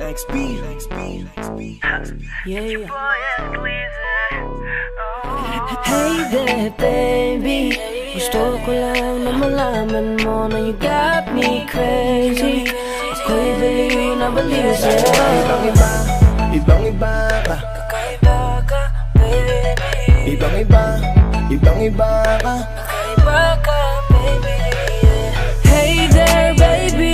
XB. Yeah. Hey there, baby. Gusto ko lang na malaman mo na you got me crazy. Ako'y baliw na baliw sa'yo. Ibang-iba ka. Kakaiba ka, baby. Ibang-iba ka. Kakaiba ka, baby. Hey there, baby.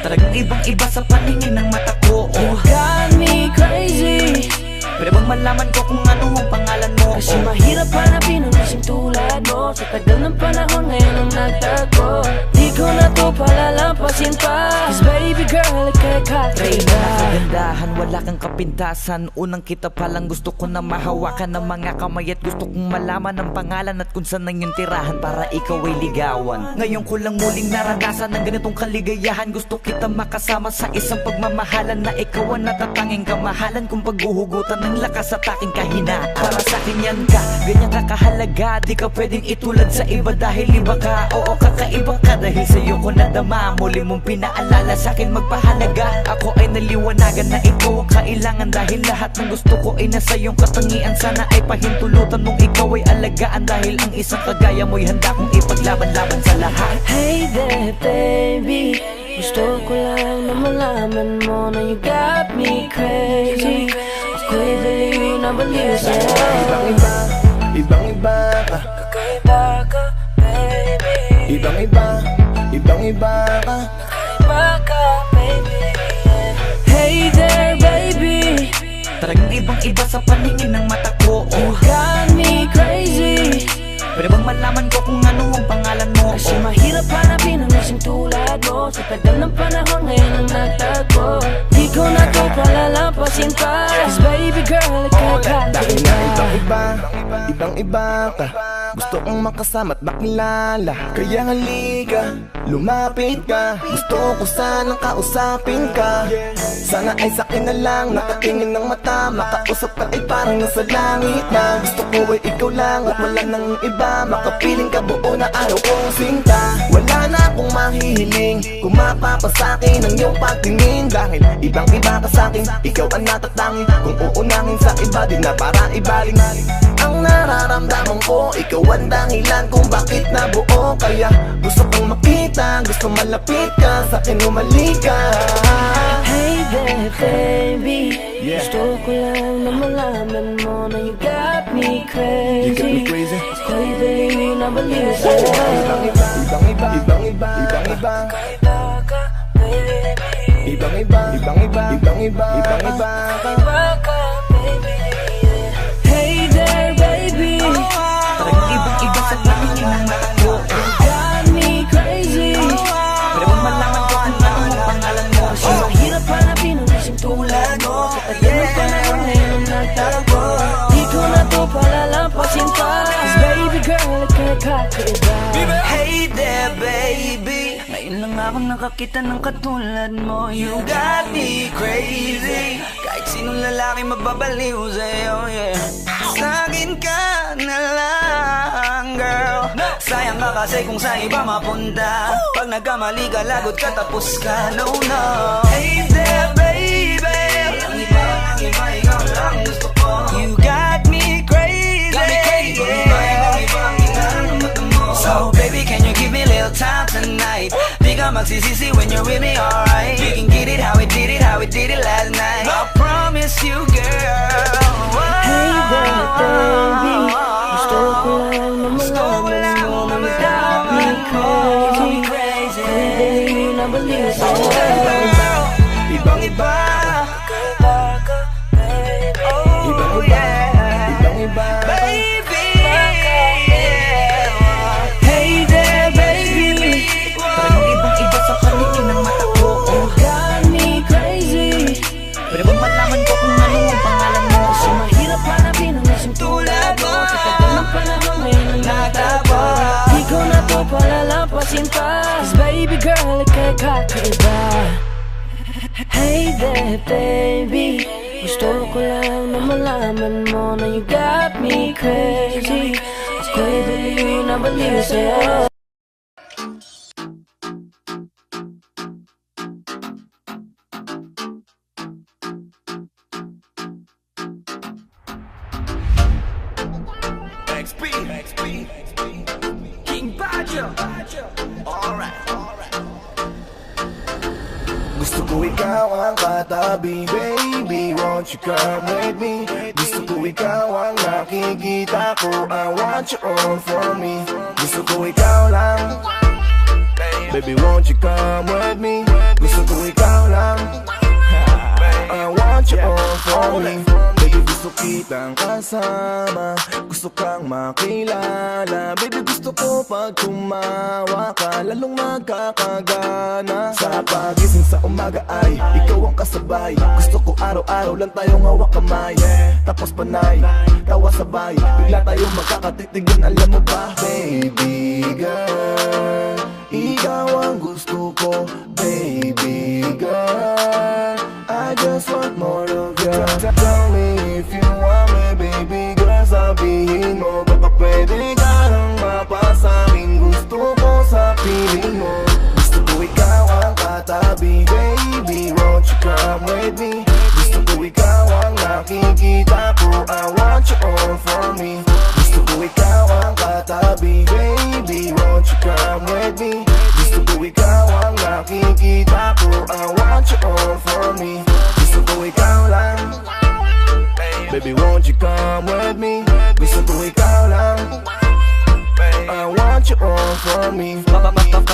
Talagang ibang-iba sa paningin ng mata ko. You got me crazy. Pwede bang malaman ko kung ano ang pangalan mo? Kasi mahirap hanapin ang isang tulad mo. Sa tagal ng panahon ngayon ang nagtago. Di ko na to palalampasin pa. Cause baby girl, ika'y Reyna, kakaiba. kagandahan, wala kang kapintasan. Unang kita palang gusto ko na mahawakan ng mga kamay. At gusto kong malaman ang pangalan at kung saan ang iyong tirahan para ikaw ay ligawan. Ngayon ko lang muling naranasan ng ganitong kaligayahan. Gusto kita makasama sa isang pagmamahalan na ikaw ang natatanging kamahalan kung paghuhugutan ng lakas at aking kahinaan. Para sa akin yan ka, ganyan ka kahalaga. Di ka pwedeng itulad sa iba dahil iba ka. Oo, kakaiba ka dahil sa'yo ko nadama. Muli mong pinaalala sa akin magpahalaga. Ako ay naliwanagan na ikaw ang kailangan. Dahil lahat ng gusto ko ay nasa iyong katangian. Sana ay pahintulutan mong ikaw ay alagaan. Dahil ang isang kagaya mo'y handa kong ipaglaban-laban sa lahat. Hey there, baby. Gusto ko lang na malaman mo na you got me crazy. Ako'y baliw na baliw sa'yo. Ibang-iba ka. Kakaiba ka, baby. Ibang-iba ka. Kakaiba ka, baby. Hey there, baby. Talagang ibang-iba sa paningin ng mata ko. You got me crazy. Pwede bang malaman ko kung ano ang pangalan mo? Kasi mahirap hanapin ang isang tulad mo. Sa tagal ng panahon ngayon ang nagtago. Di ko na to palalampasin pa. Cause baby girl, ika'y Dahil na kakaiba. ibang-iba ka. Gusto kong makasama at makilala. Kaya halika, lumapit ka. Gusto ko sanang kausapin ka. Sana ay sakin na lang, nakatingin ng mata. Makausap ka ay parang nasa langit na. Gusto ko ay ikaw lang at wala nang iba. Makapiling ka buo na araw kong sinta. Wala na akong mahihiling kung mapapasakin ang iyong pagtingin. Dahil ibang-iba ka sa'kin, ikaw ang natatangi. Kung uunangin sa iba, di na para ibaling. Ang nararamdaman ko, ikaw ang dahilan kung bakit nabuo. Kaya gusto kong makita, gusto malapit ka, sa'kin umalik ka. Hey there, baby. Yeah. Gusto ko lang na malaman mo na you got me You got me crazy. crazy. Ako'y baliw na baliw sa'yo. Ibang-iba Kakaiba ka, baby. Ibang-iba ka. Kakaiba ka, baby. Hey there, baby. Talagang ibang-iba sa paningin ng mata ko. You got me crazy. Pwede bang malaman ko kung ano ang pangalan mo? Kasi mahirap hanapin ang isang tulad mo. Sa tagal ng panahon ngayon ang nagtago. Di ko na to palalampasin pa. Cause baby girl, ika'y kakaiba. Hey there, baby. Ngayon lang ako nakakita ng katulad mo. You got me crazy. Kahit sinong lalaki magbabaliw sa'yo, yeah. Sa'kin ka na lang, girl. Sayang ka kasi kung saan iba mapunta. Pag nagkamali ka, lagot ka, tapos ka, no, no. Hey there, baby. Ang iba, ikaw lang gusto ko. You got me crazy. Got me crazy, so baby, can you give me a little time tonight? Di ka magsisisi when you're with me, alright? We can get it how we did it last night. I promise you, girl. Hey there, baby. Gusto ko lang na malaman mo na you got me crazy. Ako'y baliw na baliw sa'yo. Ibang-iba. Kakaiba ka, baby. Oh yeah, Ibang-iba. baby. Hey there, baby. Talagang ibang-iba sa paningin ng mata ko. You got me crazy. Pwede bang malaman ko kung ano ang pangalan mo? Kasi mahirap hanapin ang isang tulad mo. Sa tagal ng panahon ngayon ang nagtago. Di ko na to palalampasin pa. Cause baby girl, ika'y kakaiba. Hey there, baby. Gusto ko lang na malaman mo na you got me crazy. Ako'y baliw na baliw sa'yo. King Badger. Gusto ko ikaw ang katabi, baby, won't you come with me? Gusto ko ikaw ang nakikita ko, I want you all for me. Gusto ko ikaw lang, baby, won't you come with me? Gusto ko ikaw lang, I want you all for me. Baby, gusto kitang kasama, gusto kang makilala. Baby, gusto ko pag tumawa ka, lalong magkakagana. Sa pagising sa umaga ay ikaw ang kasabay. Gusto ko araw-araw lang tayong hawak kamay, tapos panay, tawa sabay, bigla tayong magkakatitigan, alam mo ba? Baby girl, ikaw ang gusto ko, baby girl, I just want more of you. Tell me if you want me, baby girl, sabihin mo, baka pwede ka nang mapasakin. Gusto ko sa piling mo, gusto ko ikaw ang katabi, baby, won't you come with me? Gusto ko ikaw ang nakikita ko, I want you all for me. Gusto ko ikaw ang katabi, baby, won't you come with me? Gusto ko ikaw ang nakikita ko, I want you all for me. Gusto ko ikaw lang, baby, won't you come with me? Gusto ko ikaw lang, I want you all for me.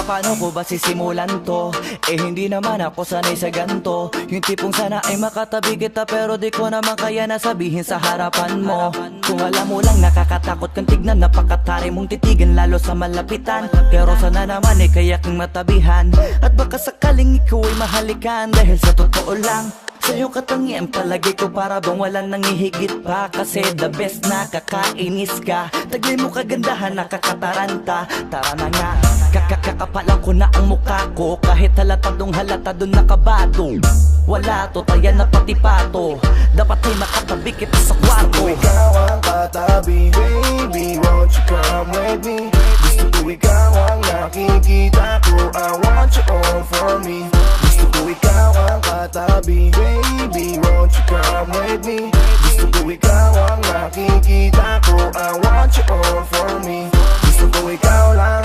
Paano ko ba sisimulan to? Eh hindi naman ako sanay sa ganto. Yung tipong sana ay makatabi kita, pero di ko naman kaya na sabihin sa harapan mo. Kung alam mo lang nakakatakot kang tignan, napakatari mong titigan lalo sa malapitan. Pero sana naman eh kaya kang matabihan, at baka sakaling ikaw ay mahalikan. Dahil sa totoo lang, sa'yo katangian palagi ko para bang walang nangihigit pa. Kasi the best, nakakainis ka, taglay mo kagandahan, nakakataranta. Tara na nga, kakakapalan ko na ang mukha ko, kahit halatadong halatadong nakabado. Wala to, taya na pati pato, dapat ay makatabi kita sa kwarto. Gusto ko ikaw ang katabi, baby, won't you come with me? Gusto ko ikaw ang nakikita ko, I want you all for me. Gusto ko ikaw ang katabi, baby, won't you come with me? Gusto ko ikaw ang nakikita ko, I want you all for me. Gusto ko ikaw lang,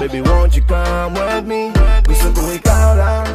baby, won't you come with me? Gusto ko ikaw lang,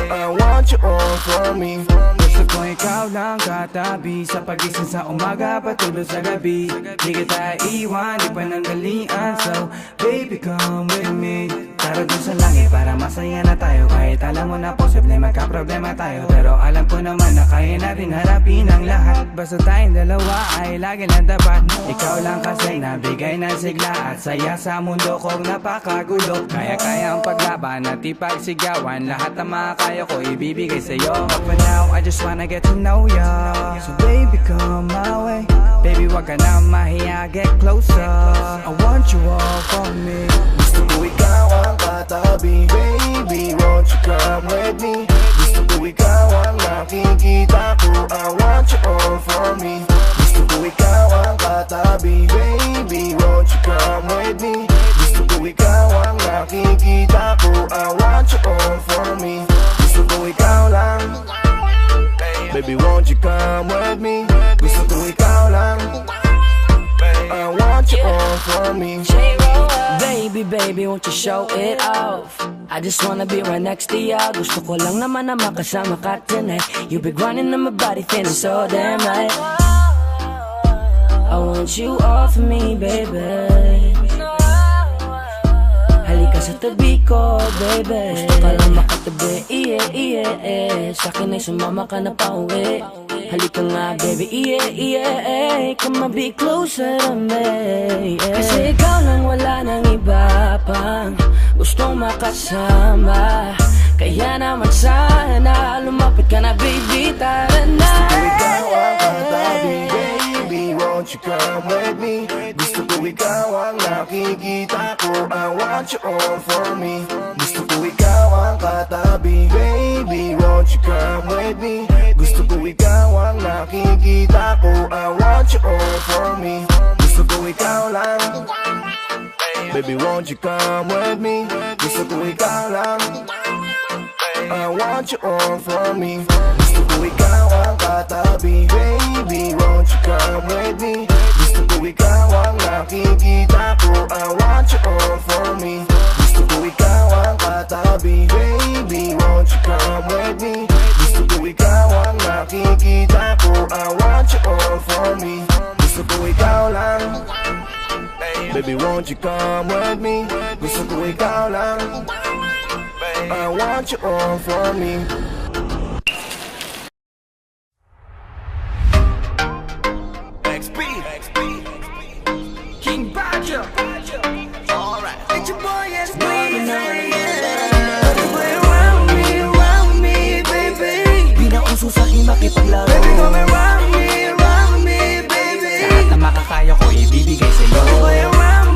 I want you all for me. Gusto ko ikaw lang katabi, sa pagising sa umaga, patulog sa gabi. Di kita iwan, di pananggalian. So, baby, come with me. Tara dun sa langit para masaya na tayo. Kahit alam mo na posible magka-problema tayo, pero alam ko naman na kaya natin harapin ang lahat. Basta tayong dalawa ay lagi lang tapat. Ikaw lang kasi nabigay ng sigla at saya sa mundo kong napakagulo. Kaya-kaya ang paglaban at ipagsigawan, lahat ng makakaya ko ibibigay sa'yo. But for now, I just wanna get to know ya. So baby, come my way. Baby, wag ka na mahiya, get closer. I want you all for me. Gusto ko ikaw ang katabi, baby, won't you come with me? Gusto ko ikaw ang nakikita ko, I want you all for me. Gusto ko ikaw ang katabi, baby, won't you come with me? Gusto ko ikaw ang nakikita ko, I want you all for me. Gusto ko ikaw lang, baby, won't you come with me? Gusto ko ikaw lang, I want you all for me. Baby, baby, won't you show it off? I just wanna be right next to ya. Gusto ko lang naman na makasama ka tonight. You be grinding on my body, feeling so damn right. I want you all for me, baby. Halika sa tabi ko, baby. Gusto ka lang makatabi, sa'kin ay sumama ka na pauwi. Halika nga, baby, come and be closer to me, Kasi ikaw lang, wala nang iba pang gustong makasama. Kaya naman sana lumapit ka na, baby, tara na. Gusto ko ikaw ang katabi, baby, won't you come with me? Gusto ko ikaw ang nakikita ko, I want you all for me. Gusto ko ikaw ang katabi, baby, won't you come with me? Gusto ko ikaw ang nakikita ko, I want you all for me. Gusto ko ikaw lang, baby, won't you come with me? Gusto ko ikaw lang, I want you all for me. Gusto ko ikaw ang katabi, baby, won't you come with me? Gusto ko ko ikaw ang nakikita ko. I want you all for me. Gusto ko ikaw ang katabi. Baby, won't you come with me? Gusto ko ikaw ang nakikita ko. I want you all for me. Gusto ko ikaw lang. Baby, won't you come with me? Gusto ko ikaw lang. I want you all for me. XP King Badger. Alright, it's your boy XP. Around me, baby. Di na uso sa'kin makipaglaro. Baby, come around me, baby. Lahat na makakaya ko ibibigay sa'yo. Around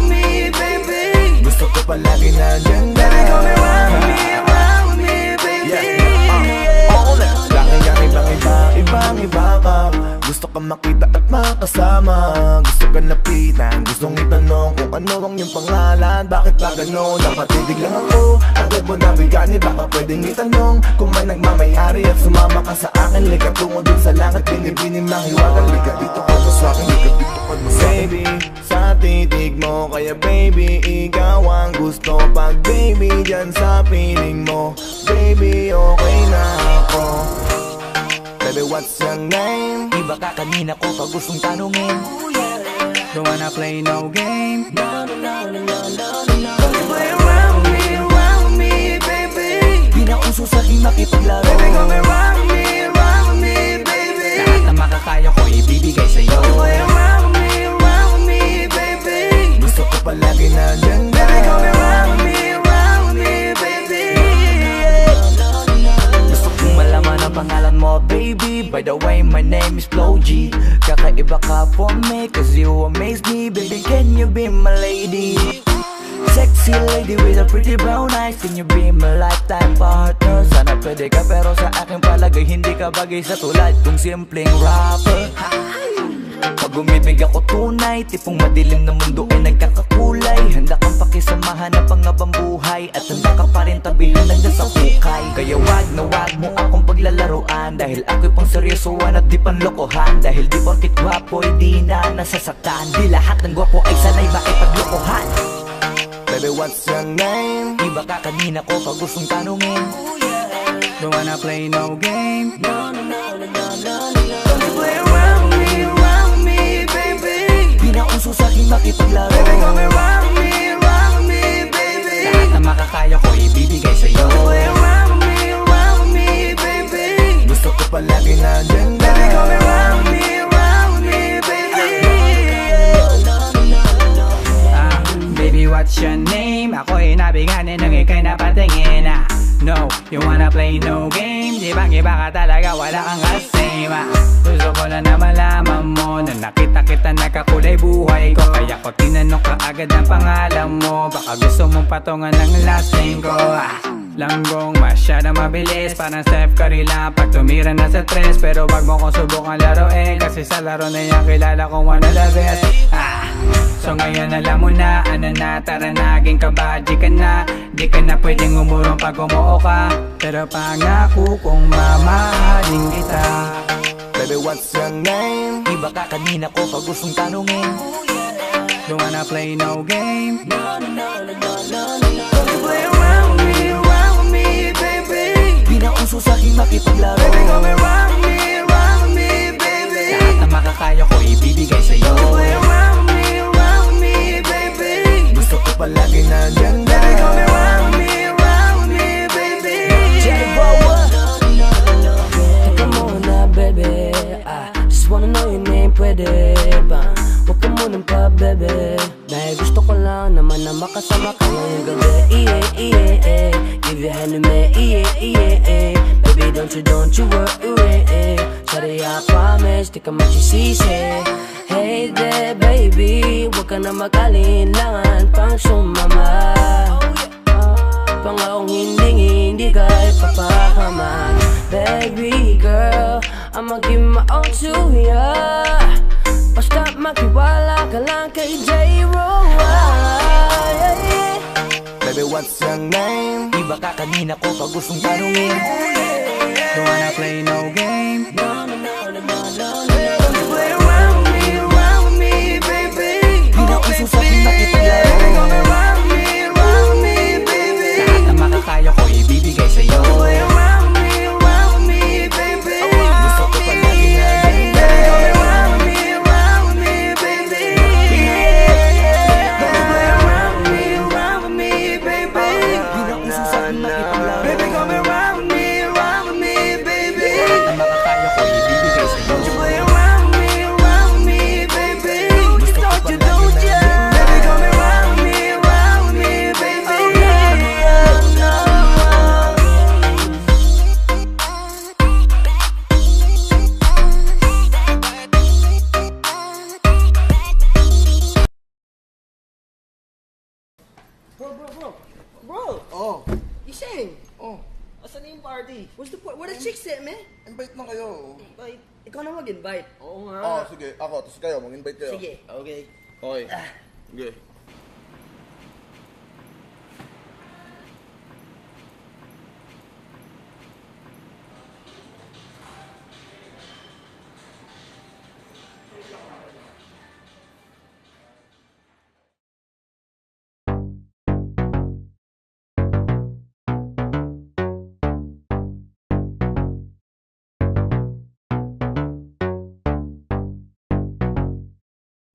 me, baby. Gusto ko palagi nandyan na. Baby, come around me, baby. Langit ang ibang iba ka. Gusto ka makita at makasama. Gusto ka lapitan, gustong itanong kung ano ang iyong pangalan. Bakit ba gano'n? Napatidig lang ako. Agad mo nabigani, baka pwedeng itanong kung may nagmamayari at sumama ka sa akin. Lika tungo dun sa langit, binibining ng hiwagan. Lika dito ka sa akin, lika dito ka sa baby, sa titig mo, kaya baby, ikaw ang gusto. Pag baby, dyan sa piling mo, baby, okay na ako. Baby, what's your name? Di ba ka kanina ko pag gustong tanungin? Don't wanna play no game. Around me, baby. Di na uso sa'kin makipaglaro. Baby, come around me, baby. Lahat na makakaya ko ibibigay sa'yo. Around me, baby. Gusto ko palagi nandyan na. Baby, come around me, baby. Gusto kong malaman ang pangalan mo, baby. By the way, my name is Flo G. Kakaiba ka for me, cause you amaze me. Baby, can you be my lady? Sexy lady with a pretty brown eyes. Can you be my lifetime partner? Sana pwede ka, pero sa aking palagay hindi ka bagay sa tulad kong simpleng rapper. Pag umibig ako tunay, tipong madilim na mundo ay nagkakakulay. Handa kang pakisamahan ng pangabang buhay, at handa ka pa rin tabihan hanggang sa hukay. Kaya wag na wag mo akong paglalaruan, dahil ako'y pang seryosoan at di panlokohan. Dahil di porkit gwapo'y di na nasasaktan, di lahat ng gwapo ay sanay makipaglokohan. Baby, what's your name? Di ba ka kanina ko pag gustong tanungin? Don't wanna play no game. Around me, baby. Di na uso sa'kin makipaglaro. Baby, come around me, baby. Lahat na makakaya ko ibibigay sa'yo. Around me, baby. Gusto ko palagi nandyan na. Baby, come around me, baby. Baby, what's your name? Ako'y nabiganin ng ika'y napatingin. No, you wanna play no game. Di bang iba ka talaga, wala kang kasama. Gusto ko lang na malaman mo na nakita kita nagkakulay buhay ko. Kaya ko tinanong ka agad ang pangalan mo. Baka gusto mong patungan ng last name ko. Langgong masyadong mabilis, parang Steph Curry lang pag tumira na sa tres. Pero wag mo kong subukan laruin, kasi sa laro na yan kilala kong one of the best. So ngayon alam mo na, ano na, tara naging kabadji ka na. Di ka na pwedeng umurong pag umuo ka, pero pangako kong mamahalin kita. Baby, what's your name? Di ba ka kanina ko pag gustong tanungin? Don't wanna play no game. Around me, baby. Di na uso sa'kin makipaglaro. Baby, come around me, baby. Lahat na makakaya ko ibibigay sa'yo. Around me, baby. Gusto ko palagi nandyan na. Baby, come around me, baby. Teka muna, baby. I just wanna know your name, pwede ba? Huwag ka munang pa, baby. Dahil gusto ko lang naman na makasama ka ngayong gabi. Give your hand to me, baby, don't you worry. Sorry, I promise, di ka magsisisi. Hey there, baby, huwag ka na mag-alinlangan pang sumama. Pangakong hindi ka ipapakaman. Baby girl, I'ma give my all to ya. Basta makiwala ka lang kay J-Ro. Baby, what's your name? Di ba ka kanina ko pag gustong tanungin? Don't wanna play no game. Around Bro, Oh, Iseng, oh. Asan na yung party? where the chicks at, man? Invite na kayo. Invite. Ikaw na mag-invite. Oo nga. Oh, sige. Ako, tapos kayo. Mag-invite kayo. Sige, okay. Okay. Sige.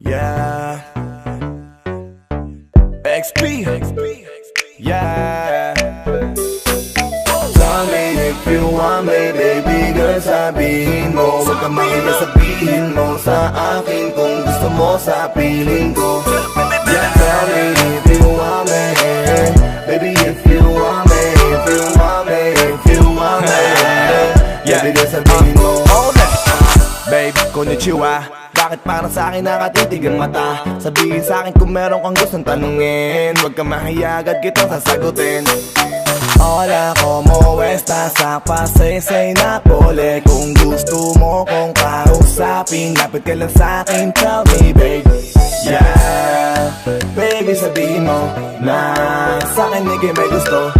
Yeah. XP. Yeah. Tell me if you want me, baby girl, sabihin mo. Huwag ka mahiya, sabihin mo sa akin kung gusto mo sa piling ko. Yeah, tell me if you want me, baby, if you want me, if you want me, if you want me. Yeah, baby girl, sabihin mo. Babe, konnichiwa. Bakit parang sa akin nakatitig ang mata? Sabihin sa akin kung meron kang gustong tanungin. Huwag kang mahiya, agad kitang sasagutin. Hola, como estás? Sa pasaysay na pole. Kung gusto mo kong kausapin, lapit ka lang sa akin, tell me babe. Yeah, baby sabihin mo na sa akin hindi may gusto.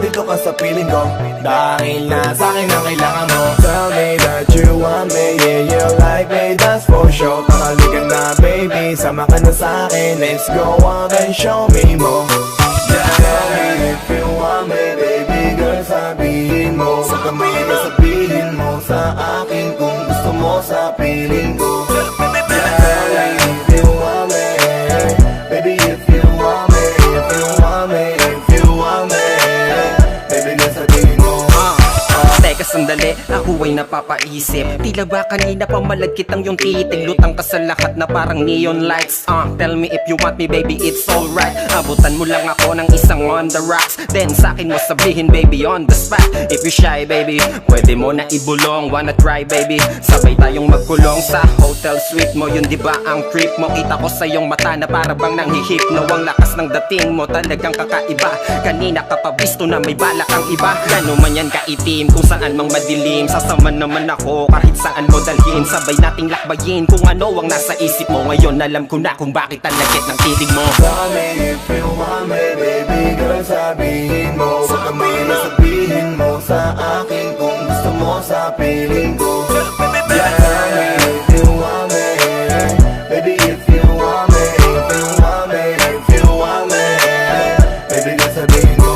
Dito ka sa piling ko dahil na sa akin ang kailangan mo. Tell me that you want me, yeah, you like me, that's for sure. Takalikan na baby, sama ka na sa akin. Let's go on and show me more. Yeah, tell me if you want me, baby girl, sabihin mo. Huwag ka mahiya, sabihin mo sa akin kung gusto mo sa piling ko. Yeah, tell me if you want me, baby, if you want me, if you want me, if you want me, baby girl, sabihin mo. Teka sandali, ako ay napapaisip. Tila ba kanina pa malagkit ang yung titig. Lutang ka sa lahat na parang neon lights. Tell me if you want me baby, it's alright. Abutan mo lang ako ng isang on the rocks. Then sa'kin mo sabihin baby on the spot. If you shy baby, pwede mo na ibulong. Wanna try baby, sabay tayong magkulong sa hotel suite mo. Yun diba ang trip mo? Kita ko sa iyong mata na para bang nanghihipno. Ang lakas ng dating mo talagang kakaiba. Kanina ka pa visto na may balak ang iba. Gano man yan kaitim, kung saan mang madilim. Sasama naman ako kahit saan mo dalhin. Sabay nating lakbayin kung ano ang nasa isip mo. Ngayon alam ko na kung bakit ang lagit ng titig mo. Tell me if you want me, baby girl, sabihin mo. Huwag ka mahiya, sabihin mo sa akin kung gusto mo sa piling ko. Yeah, tell me if you want me, baby, if you want me, if you want me, if you want me, baby girl, sabihin mo.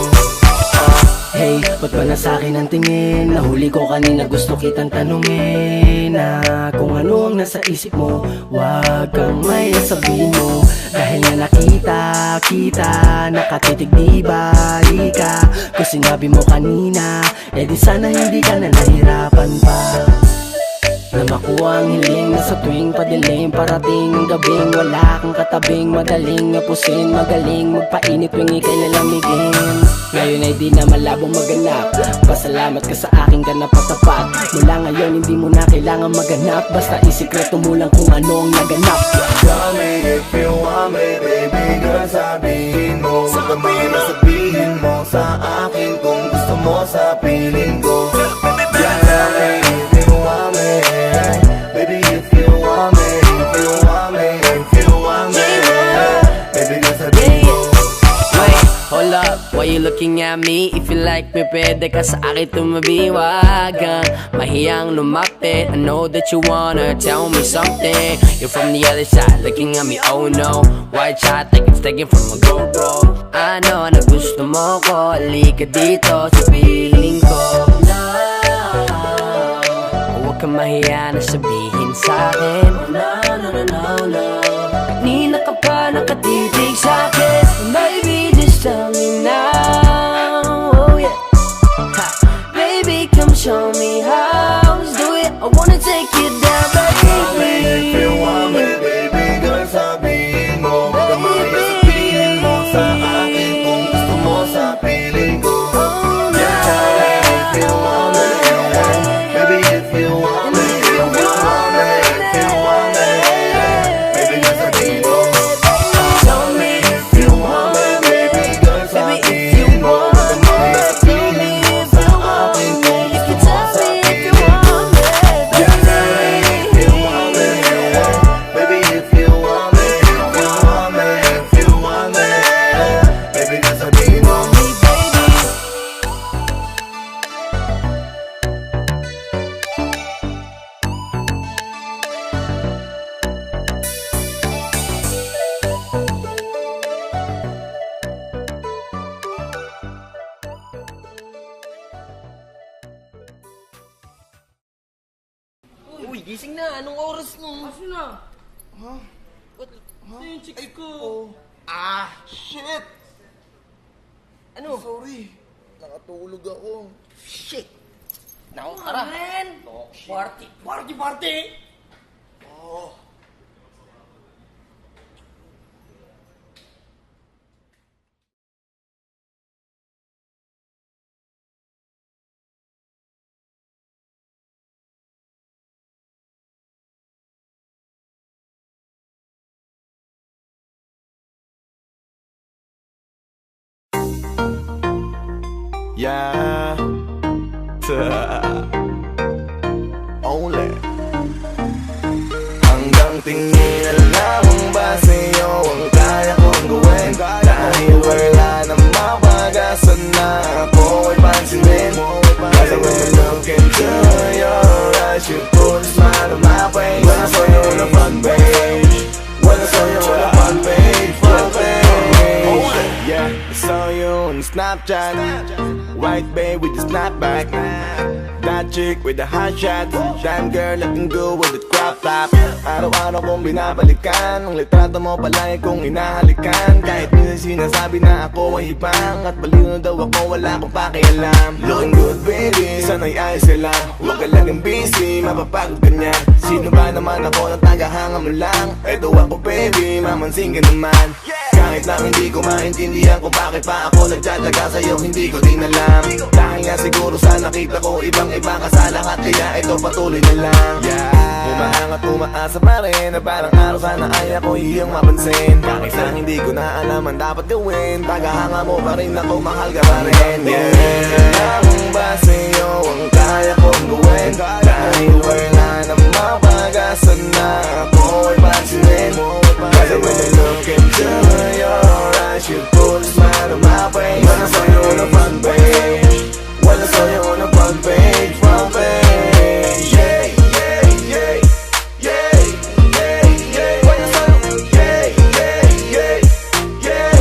Hey, ba't ba na sa'kin ang tingin? Nahuli ko kanina, gusto kitang tanungin kung ano ang nasa isip mo. Huwag kang may sabihin mo. Dahil na nakita, nakatitig di bali ka. Kung sinabi mo kanina, di sana hindi ka na nahirapan pa. Na makuha ang hiling na sa tuwing padilim. Parating ang gabing, wala kang katabing. Madaling napusin, magaling magpainit tuwing ika'y lalamigin. Ngayon ay di na malabong maganap. Pasalamat ka sa aking ganap at tapat. Mula ngayon hindi mo na kailangan maganap. Basta isikreto mo lang kung ano ang naganap. Tell me if you want me, baby girl, sabihin mo. Huwag ka mahiya, sabihin mo sa akin kung gusto mo sa piling ko. Yeah, tell me if you want me, baby, if you want me, if you want me, if you want me, baby girl, sabihin mo. Wait, hold up, why you looking at me? If you like me, pwede ka sa akin tumabi. Wag kang mahiyang lumapit. I know that you wanna tell me something. You're from the other side, looking at me, oh no. White shot, like it's taken from a GoPro. I know na gusto mo ko, halika dito sa piling ko. Huwag kang mahiya na sabihin sa'kin. No. Kanina ka pa nakatitig sa'kin. Baby, just tell me now. Oh yeah. Ha. Baby, come show me how. Let's do it. I wanna take you down, baby. If you want me, baby girl, sabihin mo. Huwag ka mahiya, sabihin mo sa akin kung gusto mo sa piling ko. Yeah, tell me if you want me, baby, if you want me, if you want me, if you want me, baby girl, sabihin mo. Tell me if you want me, Gising na, anong oras mo? Aso na? Ba't yung chicks ko? Shit! Ano? Sorry. Nakatulog ako. Shit! Naku, tara! Ren! Party! Party! Party! Yeah. Only. Hanggang tingin na lamang ba sa'yo ang kaya kong gawin? Dahil wala nang mapagasan na ako ay pansinin. Kasi when I look into your eyes, you put a smile on my face. When I saw you on the front page, when I saw you on the front page, yeah, I saw you on Snapchat, white babe with the snapback, that chick with the hot shot, damn girl looking good with the crop top. Araw-araw kong binabalikan, ang litrato mo palagi kong hinahalikan. Kahit minsan sinasabi na ako ay ibang, at baliw daw ako, wala akong pakialam. Looking good baby, sana'y ayos sila. Huwag ka laging busy, mapapagod ka niyan. Sino ba naman ako na tagahanga mo lang? Eto ako baby, mamansin ka naman. Kahit lang hindi ko maintindihan kung bakit pa ako nagtsatsaga sa'yo, hindi ko din alam. Dahil nga siguro sa nakita ko ibang-iba ka sa lahat, kaya ito patuloy na lang. Umaangat umaasa pa rin, na parang araw sana ay ako iyong mapansin. Kahit lang hindi ko na alam ang dapat gawin, tagahanga mo pa rin ako, mahal ka pa rin. Kung ba sa'yo ang kaya kong gawin? Dahil wala nang mapagasan na ako ay pansinin. Kasi when I look into your eyes, you put a smile on my face. When I saw you on the front page, when I saw you on the front page, front page. Yeah, yeah, yeah, yeah, yeah, yeah. When I saw you, yeah, yeah, yeah, yeah,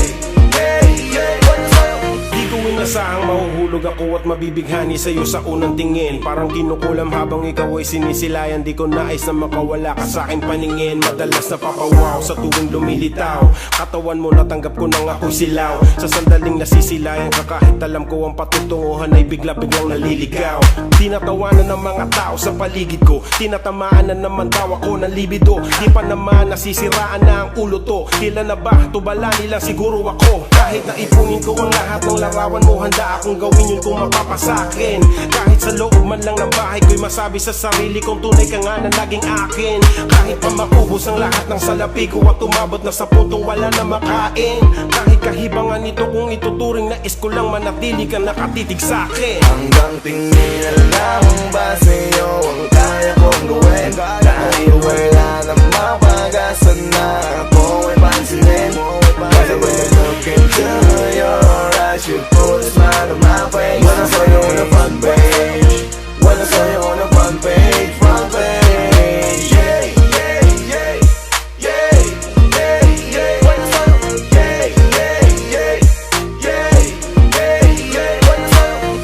yeah, yeah. When I saw you. Di ko inasahang mahuhulog ako at mabibighani sa'yo sa unang tingin. Parang kinukulam habang ikaw ay sinisilayan. Di ko nais na makawala ka sa'kin paningin. Madalas napapawaw sa tuwing lumilitaw. Katawan mo natanggap ko nang ako'y silaw. Sa sandaling nasisilayan ka kahit alam ko ang patutunguhan ay bigla-biglang naliligaw. Tinatawanan ng mga tao sa paligid ko, tinatamaan na naman daw ako ng libido. Di pa naman nasisiraan na ang ulo to. Tila na ba tubala nila siguro ako? Kahit na ipunin ko ang lahat ng larawan mo, handa akong gawin yun kung mapapasakin. Kahit sa loob man lang ng bahay ko'y masabi sa sarili kong tunay ka nga na naging akin. Kahit pa maubos ang lahat ng salapi ko at umabot na sa puntong wala na makain. Kahit kahibangan nito kung ituturing, nais ko lang manatili ka nakatitig sa'kin. Hanggang tingin na lamang ba sa'yo ang kaya kong gawin? Dahil wala nang mapagasan na ako ay pansinin. Kasi when I look into your eyes, you put a smile on my face. When I saw you on the front page, when I saw you on the front page, front page. Yeah, yeah, yeah, yeah, yeah, yeah. When I saw you, yeah, yeah, yeah, yeah, yeah, yeah. When I saw you.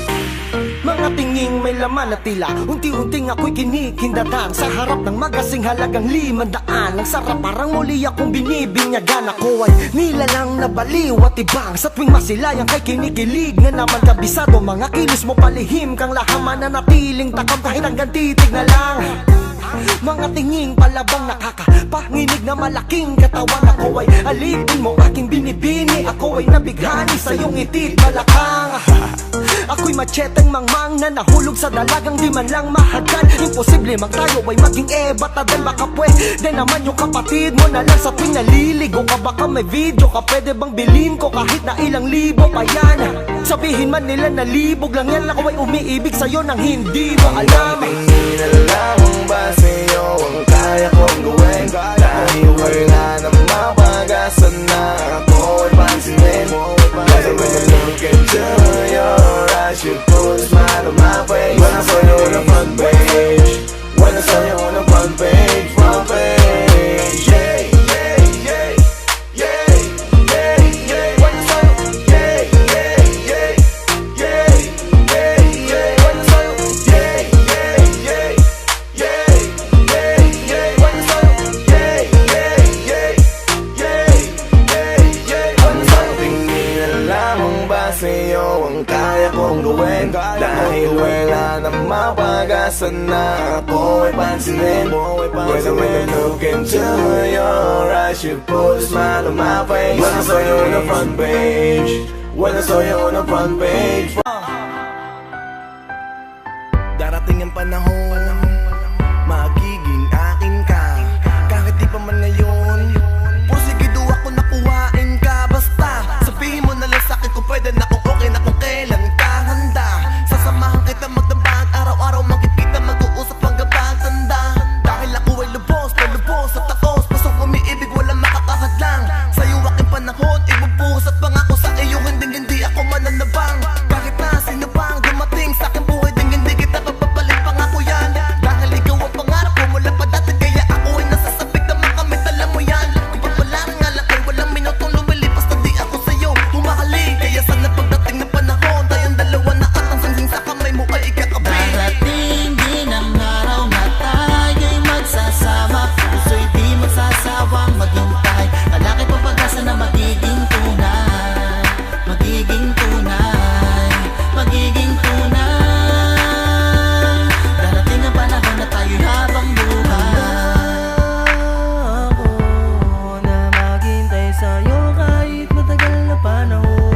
Mga tinging may laman na tila, unti-unting ako'y kinikindatan sa harap ng magasing halagang 500. Ang sarap parang muli akong binibinyagan. Ako ay nilalang na baliw at ibang sa tuwing masilayang kay kinikilig na naman kabisado. Mga kilos mo palihim kang lahaman na natiling takam kahit hanggang titig na lang. Mga tinging palabang nakakapanginig na malaking katawan. Ako ay alipin mo aking binibini, ako ay nabighani sa iyong itit balakang. Ako'y macheteng mangmang na nahulog sa dalagang di man lang mahagkan. Imposible mang tayo ay maging ebatadan. Baka pwede naman yung kapatid mo na lang sa tuwing naliligo ka. Baka may video ka, pwede bang bilhin ko kahit na ilang libo pa yan. Sabihin man nila na libog lang yan, ako ay umiibig sa'yo nang hindi mo alam. Tingin na lamang ba sa'yo ang kaya kong gawin? Dahil wala nang mapagasan na ako ay pansinin. Kasi when I look into your eyes, you put a smile on my face. When I saw you on the front page, when I saw you on the front page, front page. Yeah, yeah, yeah, yeah, yeah, yeah. When I saw you, yeah, yeah, yeah, yeah, yeah, yeah. When I saw you, yeah, yeah, yeah, yeah, yeah, sa'yo ang kaya kong gawin. Dahil wala nang mapag-asa na ako ay pansinin. When I look into your eyes, you put a smile on my face. When I saw you on the front page, when I saw you on the front page. Darating ang panahon, magiging akin ka. Kahit di pa man ngayon, porsigido ako nakuhain ka. Basta sabihin mo na lang sa'kin kung pwede na kung okay na kung kailan ka handa. Sasamahan kita magdambahan, araw-araw makikita, mag-uusap hanggang pagtanda. Dahil ako ay lubos, palubos at takos, pasok umiibig, walang makakahadlang. Sa'yo aking panahon, ibubuhos at pangako sa iyo, hindi ako mananabang. Kahit na sino bang dumating sa aking buhay, hindi kita papapalit, pangako yan. Dahil ikaw ang pangarap ko mula pa dati, kaya ako ay nasasabik na makamit, alam mo yan. Kung pagpalaran nga lang ay walang minutong lumilipas na di ako sa'yo humahali. Kaya sana pagdating ng panahon, tayong dalawa na at ang sangging sa kamay mo ay ikakabit. Darating din ang araw na tayo'y magsasama, puso'y di magsasawang maghintay. Kalaki pa pag-asa na magiging tunay, magiging tunay, magiging tunay. Darating ang panahon na tayo'y habang buhay. Ako na maghintay sa'yo kahit matagal na panahon.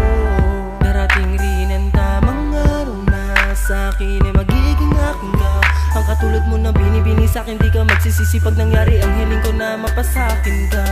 Darating rin ang tamang araw na sa'kin ay magiging akin ka. Ang katulad mo na binibini sa'kin, di ka magsisisi pag nangyari ang hiling ko na mapasakin ka.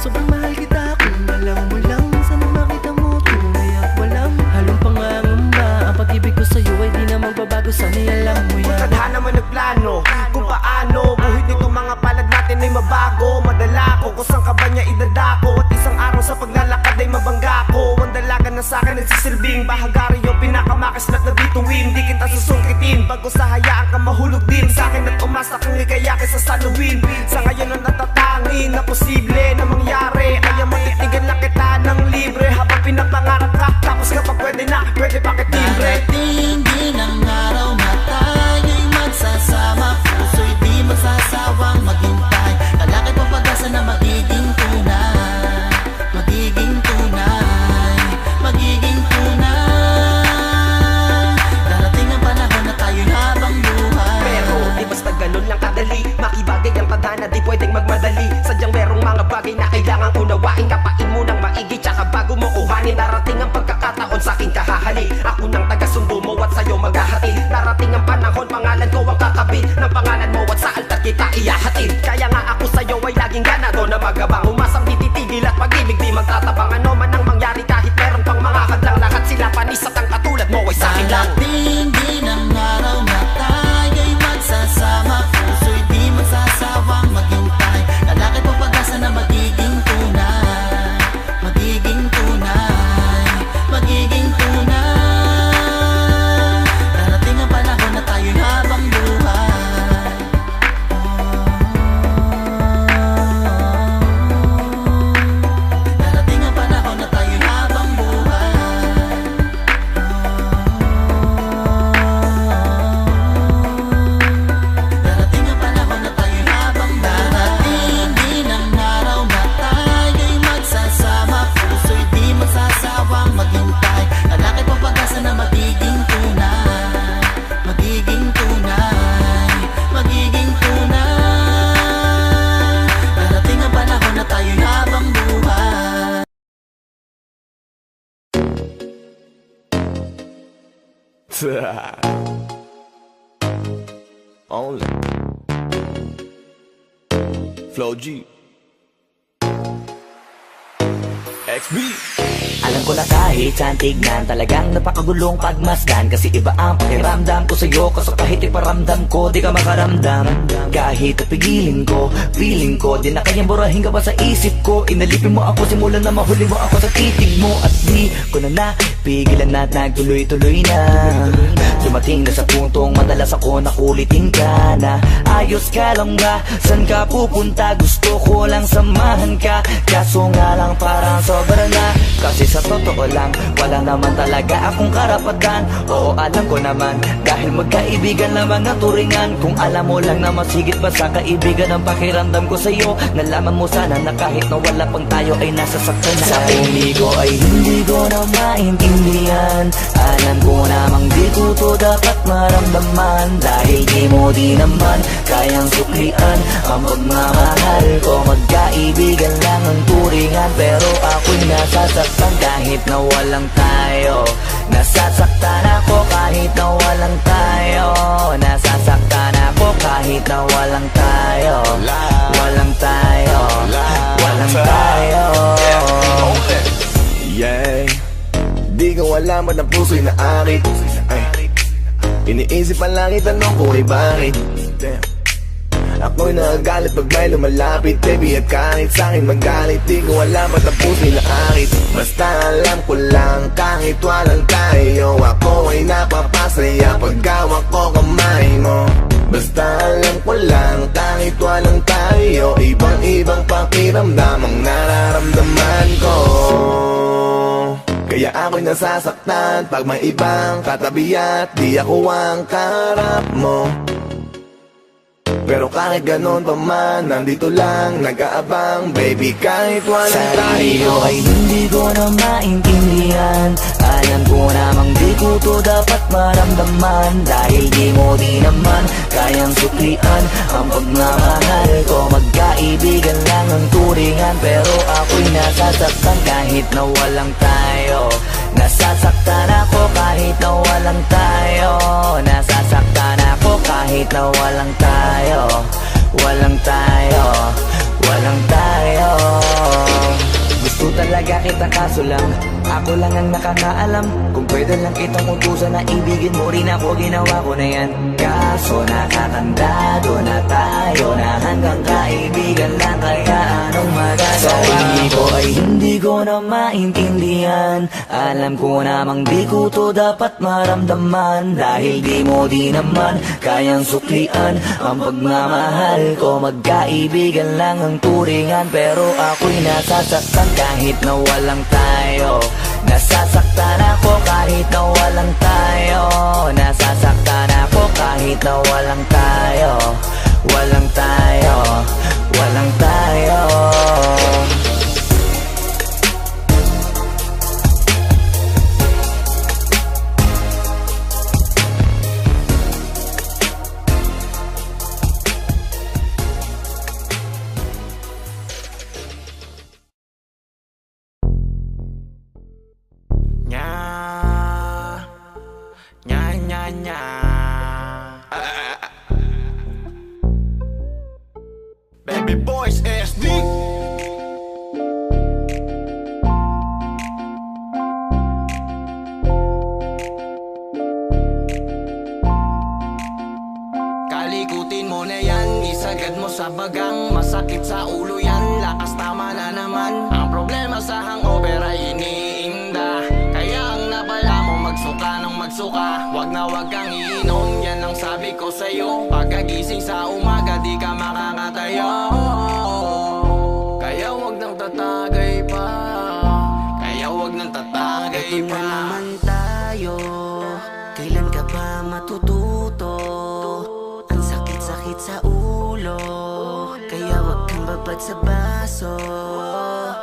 Sobrang mahal kita kung alam mo lang, sana makita mo tunay at walang halong pangangamba. Ang pag-ibig ko sa'yo ay di na magbabago, sana'y alam mo yan. Tadhana man nagplano kung paano buhit nitong mga palad natin ay mabago. Madala ko kung saan ka ba niya idadako, at isang araw sa paglalakad ay mabangga ko. Ang dalaga na sa'kin nagsisilbing bahagari yung pinakamakaslat na bituin. Di kita susungkitin bago sa hayaan ka mahulog din sa'kin at umasa kang ikayaki sa saluwin. Sa ngayon ang natatangin na posible na mangyari ay ang matitigan lang kita ng libre habang pinapangarap ka. Tapos kapag pwede na, pwede pa kitimbre. Darating din ang araw na tayo'y magsasama, puso'y di magsasawang maghintay. Kalaki pa pag-asa na magiging tunay, magiging tunay, magiging tunay. Darating ang panahon na tayo'y habang buhay. Pero di basta ganun lang kadali, makibagay ang tadhana, di pwedeng magmadali. Sadyang merong mga bagay na kailangang unawain, kapain mo ng maigi, tsaka bago mo kuhanin. Darating ang pagkakataon sa'kin kahahali, ako nang taga-sundo mo at sa'yo maghahati. Darating ang panahon, pangalan ko ang kakabit ng pangalan mo at sa altar kita iyahatid. Kaya nga ako sa'yo ay laging ganado na magabang, umasang di titigil at pag-ibig di magtatabang. Ano man ang mangyari kahit merong pang mga hadlang, lahat sila panis at ang katulad mo ay sa'kin lang. Darating din ang araw na tayo'y magsasama, puso'y di magsasawang maghintay. Kalaki pa pag-asa na magiging tunay, magiging tunay, magiging tunay. Darating ang panahon na tayo'y habang buhay. Darating ang panahon na tayo'y habang buhay. Darating ang panahon na tayo'y habang buhay. Darating din ang araw na tayo'y magsasama, puso'y di magsasawang maghintay. Kalaki pa pag-asa na magiging tunay, magiging tunay, magiging tunay. Darating ang panahon na tayo'y habang buhay. Only Flow G XB. Alam ko na kahit saan tignan, talagang napakagulong pagmasdan. Kasi iba ang pakiramdam ko sa'yo, kaso kahit iparamdam ko, di ka makaramdam. Kahit pigilin ko, feeling ko, di na kayang burahin ka pa sa isip ko. Inalipin mo ako, simulan na mahuli mo ako sa titig mo. At di ko na napigilan na nagtuloy-tuloy na. Dumating na sa puntong madalas ako nakulitin ka na. Ayos ka lang ba? San ka pupunta? Gusto ko lang samahan ka, kaso nga lang parang sobra na. Kasi sa totoo lang, wala naman talaga akong karapatan. Oo, alam ko naman, dahil magkaibigan lamang ang turingan. Kung alam mo lang na mas higit pa sa kaibigan ang pakiramdam ko sa'yo, nalaman mo sana na kahit na wala pang tayo ay nasasaktan na. Sa umigo ay hindi ko na maintindihan. Alam ko namang di ko to dapat maramdaman, dahil di mo di naman kayang suklian ang pagmamahal ko. Magkaibigan lang ang turingan, pero ako'y nasasaktan kahit na walang tayo. Nasasaktan ako kahit na walang tayo. Nasasaktan ako kahit na walang tayo. Walang tayo. Walang tayo. Yeah, di ko alam ba't ang puso'y naarit. Iniisip pa lang itanong ko ay bakit. Ako'y nagagalit pag may lumalapit, baby, at kahit sa'kin magalit. Di ko alam ba't ang puso'y naarit. Basta alam ko lang kahit walang tayo, ako ay napapasaya pag hawak ko kamay mo. Basta alam ko lang kahit walang tayo, ibang-ibang pakiramdam ang nararamdaman ko. Kaya ako'y nasasaktan pag may ibang katabi at di ako ang kaharap mo. Pero kahit ganon pa man, nandito lang nag-aabang, baby, kahit walang tayo. Ay hindi ko na maintindihan. Alam ko namang di ko to dapat maramdaman, dahil di mo di naman kayang suklian ang pagmamahal ko. Magkaibigan lang ang turingan, pero ako'y nasasaktan kahit na walang tayo. Nasasaktan ako kahit na walang tayo. Nasasaktan ako kahit na walang tayo. Walang tayo. Walang tayo. Gusto talaga kita kaso lang ako lang ang nakakaalam. Kung pwede lang kitang utusan na ibigin mo rin ako, ginawa ko na yan. Kaso nakakandado na tayo na hanggang kaibigan lang, kaya anong magagawa? Sa ko ay hindi ko na maintindihan. Alam ko namang di ko to dapat maramdaman, dahil di mo di naman kayang suklian ang pagmamahal ko. Magkaibigan lang ang turingan, pero ako'y nasasaktan kahit na walang tayo. Nasasaktan ako kahit na walang tayo. Nasasaktan ako kahit na walang tayo. Walang tayo. Walang tayo. Baby Boys SD. Kalikutin mo na yan, isagad mo sa bagang, masakit sa ulo yan, lakas tama na naman. Ang problema sa hangover ay iniinda, kaya ang napala mo magsuka ng magsuka. Wag na wag kang iinom, yan ang sabi ko sa'yo. Pagkagising sa umaga di ka makakatayo, kaya wag nang tatagay pa. Kaya wag nang tatagay Ito pa. na naman tayo, kailan ka ba matututo? Ang sakit-sakit sa ulo, kaya wag kang babad sa baso.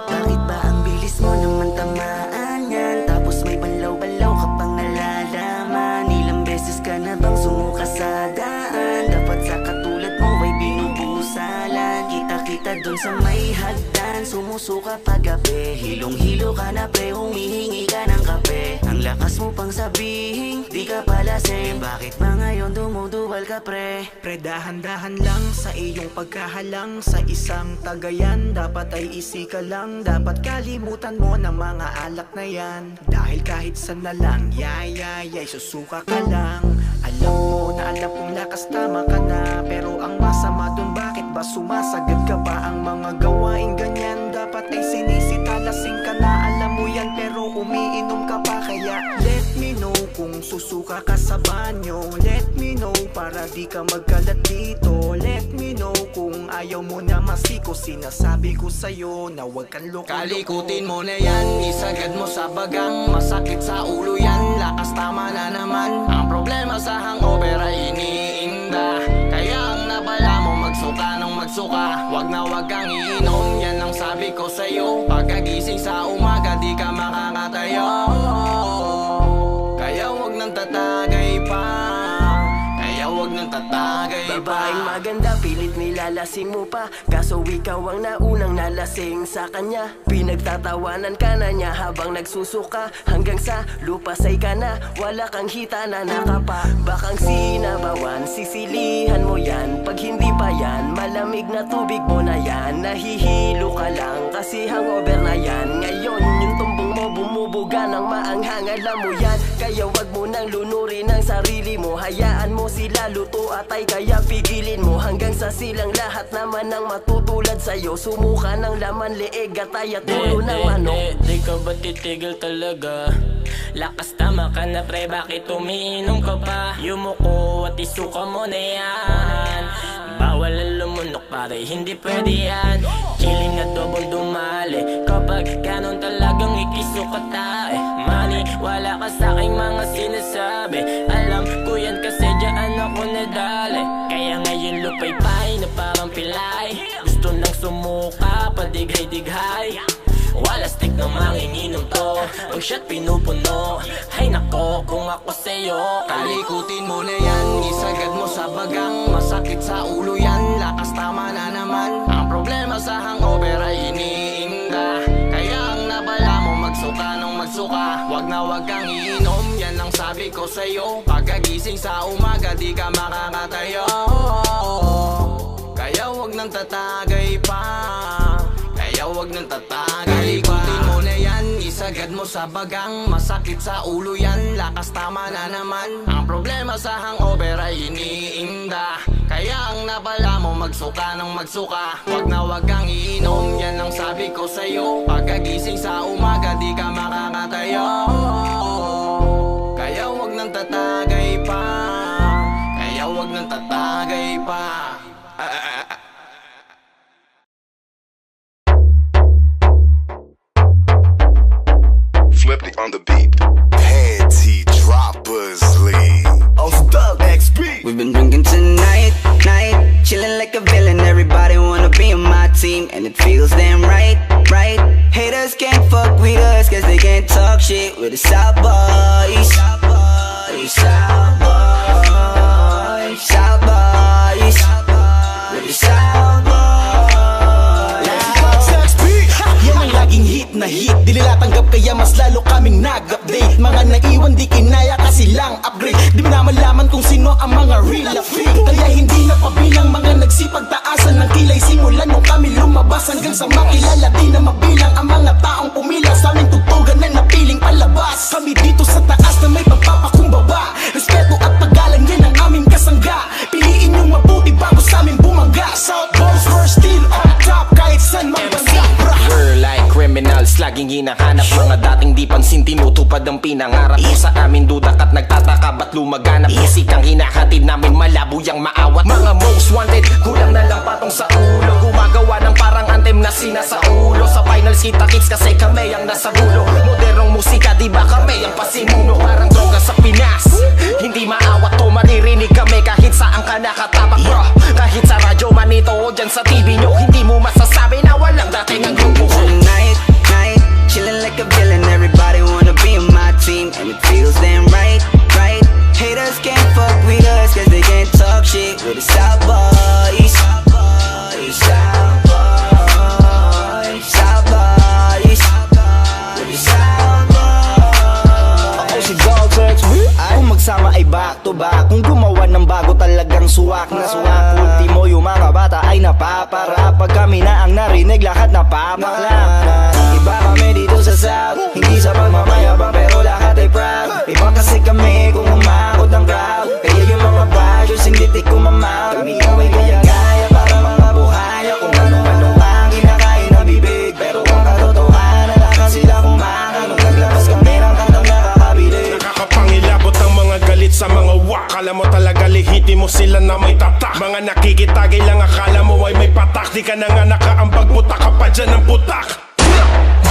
Bakit ba ang bilis mo naman tamaan yan? Tapos may banlaw-banlaw ka pang nalalaman. Ilang beses ka na bang sumuka sa daan? Dapat sa katulad mo ay binubusalan. Kita-kita dun sa may hagdan, sumusuka paggabi. Hilong-hilo ka na pre, humihingi ka ng kape. Ang lakas mo pang sabihin, di ka pala same. Bakit ba ngayon dumuduwal ka pre? Pre, dahan-dahan lang sa iyong pagkahalang. Sa isang tagayan, dapat ay isika lang. Dapat kalimutan mo ng mga alak na yan, dahil kahit saan na lang, yay, susuka ka lang. Alam mo na alam kong lakas tama ka na, pero ang masama dun, bakit ba sumasagad ka pa? Ang mga gawain ganyan, dapat ay sinisita. Lasing ka na, alam mo yan, pero umiinom ka pa. Kaya let me know kung kung susuka ka sa banyo. Let me know para di ka magkalat dito. Let me know kung ayaw mo na masiko. Sinasabi ko sa'yo na huwag kang loko. Kalikutin mo na yan, isagad mo sa bagang. Masakit sa ulo yan, lakas tama na naman. Ang problema sa hangover ay iniinda. Kaya ang nabala mo magsuka ng magsuka. Wag na wag kang iinom, yan ang sabi ko sa'yo. Pagkagising sa umaga di ka makakatayo. Kaya wag nang tatagay pa. Kaya wag nang tatagay pa. Babaeng maganda, pilit nilalasing mo pa. Kaso ikaw ang naunang nalasing sa kanya. Pinagtatawanan ka na niya habang nagsusuka. Hanggang sa lupasay ka na, wala kang hita na nakapa. Bakang sinabawan, sisilihan mo yan. Pag hindi pa yan, malamig na tubig mo na yan. Nahihilo ka lang kasi hangover na yan. Ngayon yung tumbong mo bumubuga ng maanghang, alam mo yan. Kaya wag mo nang lunurin ang sarili mo. Hayaan mo sila luto atay, kaya pigilin mo. Hanggang sa silang lahat naman ang matutulad sa'yo. Sumuka ng laman, leeg, atay at ulo ng manok. Di ka ba titigil talaga? Lakas tama ka na pre, bakit umiinom ka pa? Yumuko at isuka mo na yan. Bawal ang lumunok pare, hindi pwede yan. Chilling at dobong dumali kapag ganon talagang ikisukat tae. Money, wala ka sa aking mga sinasabi. Alam ko yan kasi dyan ako nadali. Kaya ngayon lupay-pay na parang pilay. Gusto nang sumuka, padighay-dighay. Wala stick na manginginom to. Pag shot pinupuno, ay nako kung ako sa'yo. Kalikutin mo na yan, isagad mo sa bagang. Masakit sa ulo yan, lakas tama na naman. Ang problema sa hangover ay iniinda. Kaya ang nabala mo magsuka ng magsuka. Wag na wag kang iinom, yan ang sabi ko sa'yo. Pagkagising sa umaga di ka makakatayo. Kaya wag nang tatagay pa. Kaya wag nang tatagay pa. Kalikutin mo na yan, isagad mo sa bagang. Masakit sa ulo yan, lakas tama na naman. Ang problema sa hangover ay iniinda. Kaya ang nabala mo magsuka ng magsuka. Wag na wag kang iinom, yan ang sabi ko sa'yo. Pagkagising sa umaga di ka makakatayo. Kaya wag nang tatagay pa. Kaya wag nang tatagay pa. Flippy on the beat. Panty droppers lead. Doug XP. We've been drinking tonight, night, chilling like a villain. Everybody wanna be on my team, and it feels damn right, right. Haters can't fuck with us, cause they can't talk shit with the South Boys. South Boys, South Boys, South Boys, with the South Boys. Yan ang laging hit na hit, di nila tanggap kaya mas lalo kaming nag-update. Mga naiwan di kinaya kasi lang upgrade. Di mo na malaman kung sino ang mga real afraid. Kaya hindi na pabilang mga nagsipag taasan ng kilay. Simulan nung kami lumabas hanggang sa makilala. Di na mabilang ang mga taong pumila sa aming tugtugan na napiling palabas. Kami dito sa taas na may pagpapakumbaba. Respeto at paggalang yan ang aming kasangga. Piliin yung mabuti bago sa aming bumangga. South Boys were still on top kahit saan magbanda. We're like criminals, laging hinahanap. Mga dating di pansin, tinutupad ang pinangarap mo sa amin. Dudak at nagtataka, ba't lumaganap? Musikang hinahatid namin, malabuyang maawat. Mga most wanted, kulang na lang patong sa ulo. Gumagawa ng parang anthem na sinasa ulo. Sa finals kita kits kasi kami ang nasa dulo. Modernong musika, di ba kami ang pasimuno? Parang droga sa Pinas, hindi maawat to. Maririnig kami kahit saan ka nakatapak bro. Kahit sa radyo man ito o dyan sa TV nyo, hindi mo masasabi na walang dating ang grupo ko. Tonight, night, chilling like a villain. Everybody wanna be on my team, and it feels damn right, right. Haters can't fuck with us, cause they can't talk shit with the South Boys. South Boys, South Boys, South Boys, with the South Boys. Ako si Doug XP. Kung magsama ay back to back. Kung gumawa ng bago talagang suwak na suwak. Ultimo yung mga bata ay napapara. Pag kami na ang narinig lahat napapaklap. Iba kami dito sa South, hindi sa pagmamayabang pero lahat ay proud. Iba kasi kami kung umakot ang crowd. Kaya yung mga bashers hindi tik kumamount. Kami ay gaya-gaya para mga buhaya. Kung ano-ano ang kinakain ng bibig. Pero kung katotohanan na sila kumakan. Nung naglabas kami ng kantang nakakabili. Nakakapangilabot ang Akala mo talaga lihiti mo sila na may tatak. Mga nakikitagay lang akala mo ay may patak. Di ka na nga nakaambag, putak ka pa dyan ng putak.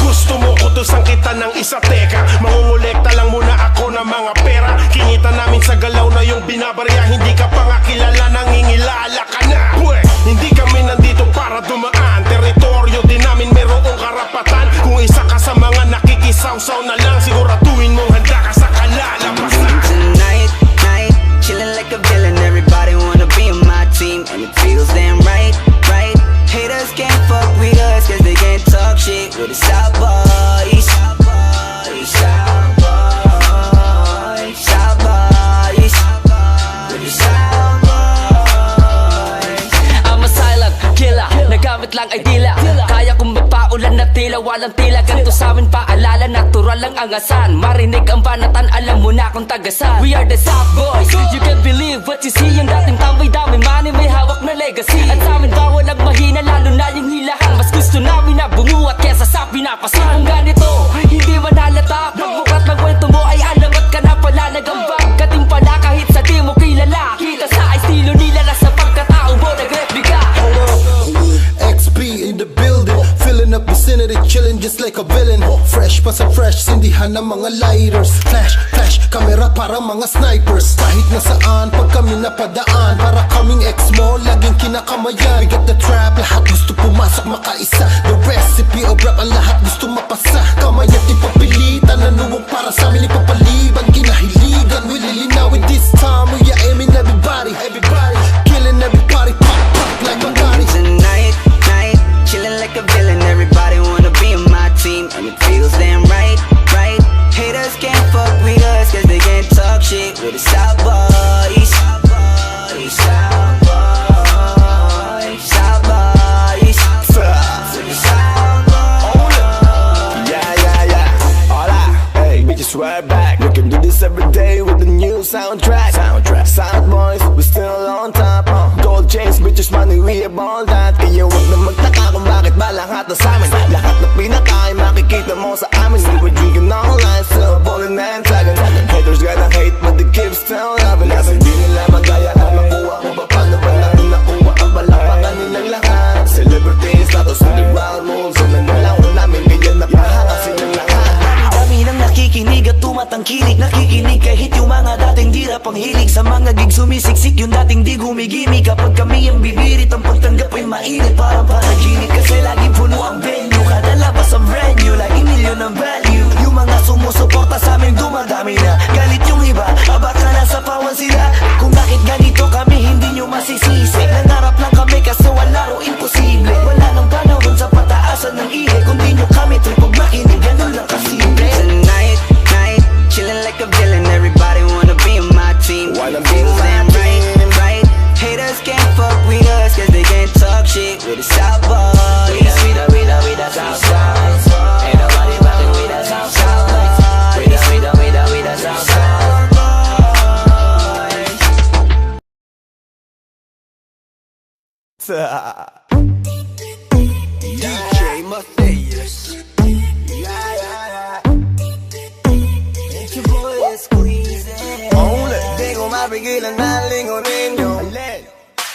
Gusto mo utusan kita ng isa, teka. Mangungulekta lang muna ako ng mga pera. Kinita namin sa galaw na yung binabarya. Hindi ka pa nga kilala, nangingilala ka na. Hindi kami nandito para dumaan. Teritoryo din namin merong karapatan. Kung isa ka sa mga nakikisawsaw na lang, siguraduhin mong handa ka sa kalalabasan. Tonight, night, chilling like a villain. Everybody wanna be on my team, and it feels damn right, right. Haters can't fuck with us, cause they can't talk shit with the South Boys. South Boys, South Boys, South Boys, with the South Boys. I'm a silent killer, nagamit lang ay dila. Kaya kong magpaulan na tila, walang tila. Ganito sa amin paalala, natural lang ang asan. Marinig ang banatan, alam mo na kung tagasan. We are the South Boys, you can't believe what you see. Yung dating tambay dami, money may hawak na legacy. At sa amin bawal ang mahina, lalo na yung hilahan. Mas gusto namin na bumuhat kesa sa pinapasan. Kung ganito, hindi man halata. Magbukat ng kwento mo ay alamat ka na pala. Nagambag ka din pala kahit sa di mo kilala. Kita sa estilo nila na sa pagkatao mo nagreplika. XP in the building, filling up vicinity, chilling just like a villain. Fresh pa sa fresh, sindihan ng mga lighters. Flash, flash, kamera para mga snipers. Kahit nasaan, pag kami napadaan, para kaming ex mo, laging kinakamayan. We got the trap, lahat gusto pumasok makaisa. The recipe of rap, ang lahat gusto mapasa. Kamay at ipapilitan, nanuwag para sa amin ipapaliban. Kinahiligan, we lilinawin this time. We are aiming everybody, everybody, killing everybody, pop, pop like Bugatti. Tonight, night, chilling like a villain. Everybody wanna be on my team, and it feels damn right, right. Haters can't fuck with us, cause they can't talk shit with the South Boys. South Boys, South Boys, South Boys, with the South Boys. Yeah. Hola, hey, bitches swear back. We can do this every day with the new soundtrack. South Boys, we still on top. Gold chains, bitches, money, we have all that. Kaya wag na magtaka kung bakit ba lahat na sa amin. Lahat na pinaka ay makikita mo sa amin. We were drinking all night, still bowling and tagging. Haters gonna hate, but they keep still loving us. Hindi nila magaya at makuha kung paano ba natin nakuha ang balapakan nilang lahat. Celebrity status, hindi wild moves. So nanalawan namin, kaya napahanga silang lahat. Dami nang nakikinig at tumatangkilik. Nakikinig kahit yung mga dating di rap ang hilig. Sa mga gig sumisiksik yung dating di gumigimik. Kapag kami ang bibirit, ang pagtanggap ay mainit. Parang panaginip kasi laging puno ang venue. Kada labas ang brand new, laging milyon ang value. Yung mga sumusuporta sa amin dumadami na. Galit yung iba, abak na nasa pawan sila. Kung bakit ganito kami hindi nyo masisisi. Nangarap lang kami kasi wala ro imposible. Wala nang panahon sa pataasan ng ihe. Kung di nyo kami tripog makinig, ganun lang kasimple. Tonight, night, chilling like a villain. Everybody wanna be on my team, and it feels damn right, right. Haters can't fuck with us, cause they can't talk shit with the South Boys. We the South Boys. Ain't nobody fucking with the South Boys. We the South DJ Matthias. It's your boy squeezing. Di ko mapigilan na lingunin yung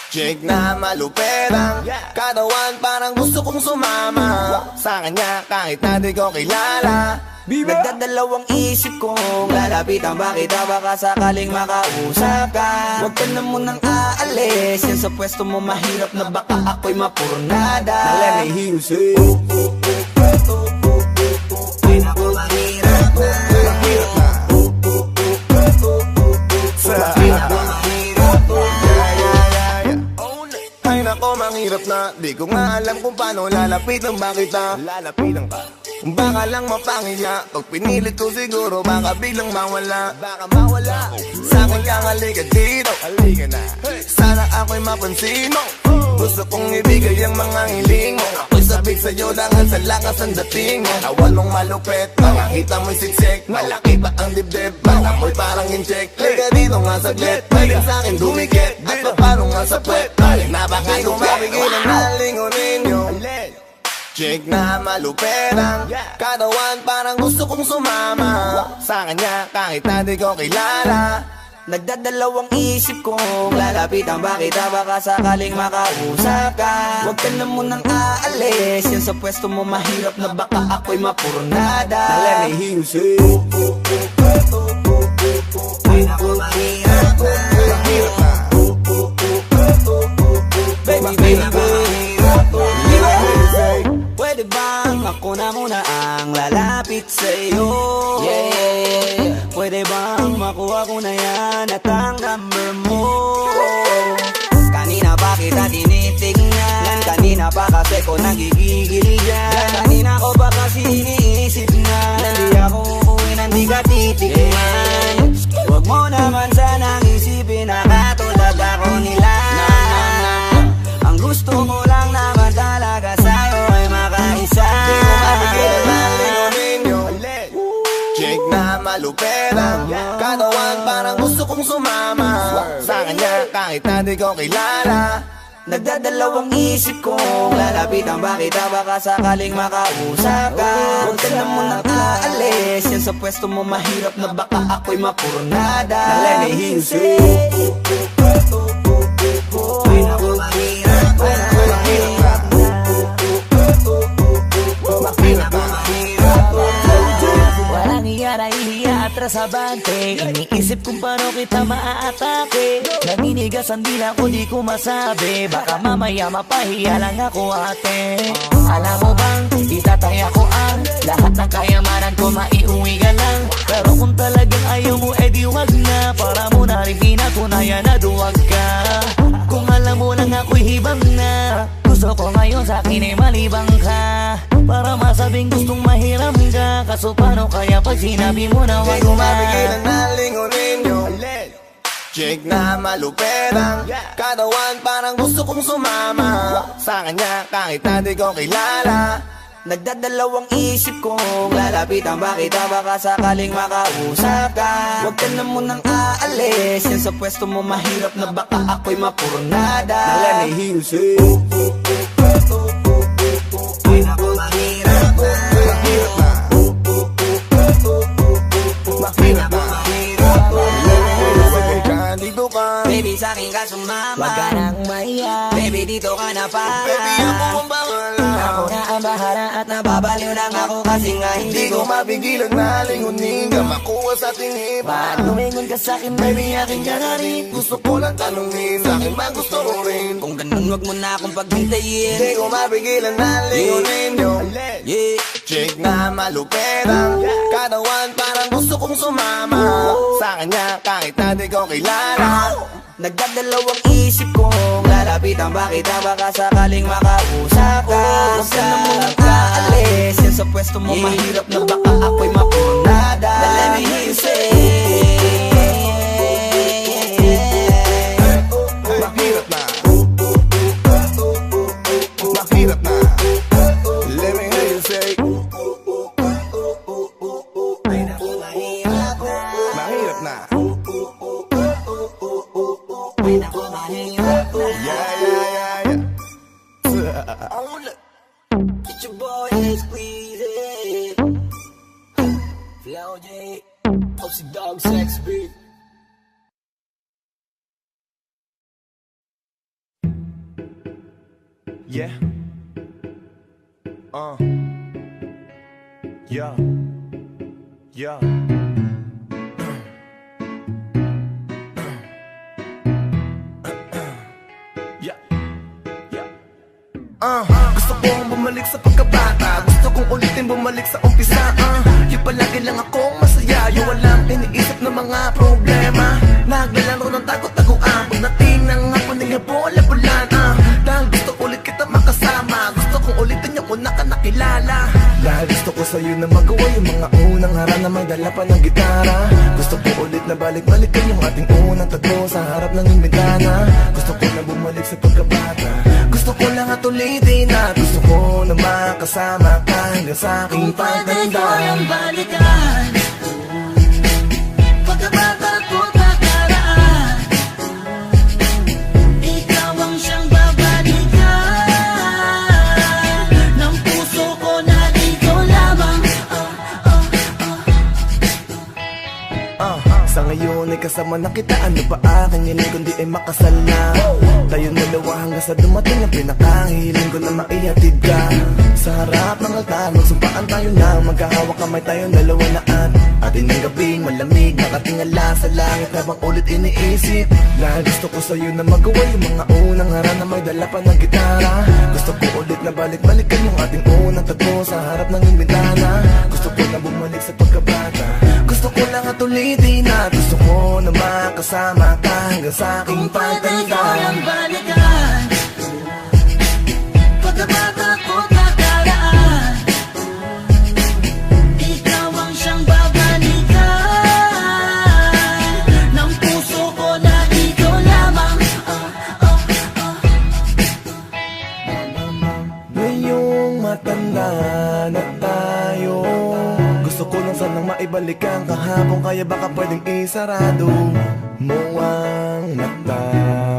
chick na maluperang katawan, parang gusto kong sumama sa kanya kahit na di ko kilala. Nagdadalawang isip kong lalapitan ba kita, baka sakaling makausap ka. Huwag ka na munang aalis, yan sa pwesto mo mahirap na baka ako'y mapurnada. Now let me hear you say Ay naku, mahirap na. mahirap na. Ay nako, mahirap na. Di ko nga alam kung paano lalapitan ba kita. Lalapitan ka, baka lang mapangiya. Pag pinilit ko siguro, baka biglang mawala. Baka mawala. Sa akin kang halika dito, halika na. Sana ako'y mapansin mo. Gusto kong ibigay ang mga hiling mo. Ako'y sabik sa'yo langan sa lakas ang dating mo. Awan mong malupet, makakita mo'y siksik. Malaki pa ang dibdib, baka mo'y parang incheck. Liga dito nga saglit, pwedeng sa'kin dumikit. At papano nga sa puwet, balik na baka lumapigilan na lingunin yung chick na maluperang katawan, parang gusto kong sumama sa kanya kahit na di ko kilala. Nagdadalawang isip kong lalapitan ba kita, baka sakaling makausap ka. Huwag ka na munang aalis, yan sa pwesto mo mahirap na baka ako'y mapurnada. Now let me hear you say ay naku mahirap na, mahirap na. Baby, baby, mahirap na. Pwede bang ako na muna ang lalapit sa'yo? Yeah, yeah, yeah. Pwede bang makuha ko na yan at ang number mo? Kanina pa kita tinitignan, kanina pa kasi ko nagigigil dyan. Kanina ko pa kasi iniisip na hindi ako uuwi nang di ka titignan. Huwag mo naman sanang isipin na katulad ako nila. Ang gusto mo lang naman talaga sa'yo ay makaisa. Di mo mapigilan na lingunin yung chick na malupera, katawan parang gusto kong sumama sa kanya kahit na di ko kilala. Nagdadalawang isip kong lalapitan ba kita, baka sakaling makausap ka. Huwag ka na munang aalis, yan sa pwesto mo mahirap na baka ako'y mapurnada. Now let me hear you say ay naku mahirap na, mahirap na. Mahirap na, mahirap na. Walang iyara, iliya, atras abante. Iniisip kung paano kita maaatake. Naninigas ang dila ko, di ko masabi. Baka mamaya mapahiya lang ako ate. Alam mo bang, itataya ko ang lahat ng kayamanan ko, maiuwi ka lang. Pero kung talagang ayaw mo, edi wag na. Para mo na rin pinatunayan na duwag ka. Kung alam mo lang ako'y hibang na, gusto ko ngayon sa akin ay malibang ka. Para masabing gustong mahiram ka. Kaso paano kaya pag sinabi mo na wag Di ko na? mapigilan na lingunin yung chick na malupera, katawan parang gusto kong sumama sa kanya kahit na di ko kilala. Nagdadalawang isip kong lalapitan ba kita, baka sakaling makausap ka. Huwag ka na munang aalis, yan sa pwesto mo mahirap na baka ako'y mapurnada. Now let me hear you say ay naku mahirap na, mahirap na. Mahirap na, mahirap na. dito ka, Baby sa'kin ka sumama, Wag ka nang maiya. baby dito ka na para. baby ako ang bahala. Ako na ang bahala at nababaliw lang ako kasi nga Hindi ko mapigilan na lingunin ka, makuha sa tingin. Ba't lumingon ka sa'kin, baby, aking ka na rin. Gusto ko lang tanungin, sa'kin ba gusto mo rin? kung ganun wag mo na akong paghintayin. Hindi ko mapigilan na lingunin yung Yeah. chick na malupera, katawan parang gusto kong sumama sa kanya kahit na di ko kilala. Nagdadalawang isip kong lalapitan ba kita, baka sakaling makausap ka. Huwag ka na munang aalis, yan sa pwesto mo mahirap na baka ako'y mapurnada. Now let me hear you say Mahirap na, mahirap na. Let me hear you say mahirap na. Yeah, yeah, yeah, yeah. It's your boy Squeezy, Flow J, Popsy Dog Sex Beat. Yeah. Yeah. Yeah. Gusto kong bumalik sa pagkabata, gusto kong ulitin bumalik sa umpisa. Yung palagi lang akong masaya, yung walang iniisip na mga problema. Naglalaro ng tago-taguan, pagdating ng hapon ng bola-bulan. Dahil gusto ulit kita makasama, gusto kong ulitin yung una ka nakilala. Dahil gusto ko sa'yo na magawa yung mga unang harap na magdala pa ng gitara. Gusto ko ulit na balik-balikan yung ating unang tatlo sa harap ng bintana. Gusto ko na bumalik sa pagkabata, gusto ko lang at ulitin na gusto ko na makasama ka hanggang sa aking pagtanda. balikan pagkabata ko nakaraan, ikaw ang siyang babalikan ng puso ko na dito lamang. Sa ngayon ay kasama na kita, ano pa aking hiling kundi ay makasal na. Tayo dalawa hanggang sa dumating ang pinakahiling ko na maihatid ka. Sa harap ng altar, magsumpaan tayo na magkahawak kamay tayong dalawa na at atin ang gabing malamig, nakatingala sa langit habang ulit iniisip. Dahil gusto ko sa'yo na magawa yung mga unang harap na may dala pa ng gitara. Gusto ko ulit na balik-balikan yung ating unang tato sa harap ng iyong bintana. Gusto ko na bumalik sa pagkabata. Gusto ko lang at ulitin at gusto ko na makasama ka hanggang sa aking pagtanda. Kung pwede ko yung balikan, pagkabata ko nakaraan, ikaw ang siyang babalikan ng puso ko na ikaw lamang. Ngayong matanda na tayo, gusto ko lang sanang maibalik ang kahapon, kaya baka pwedeng isarado mo ang mata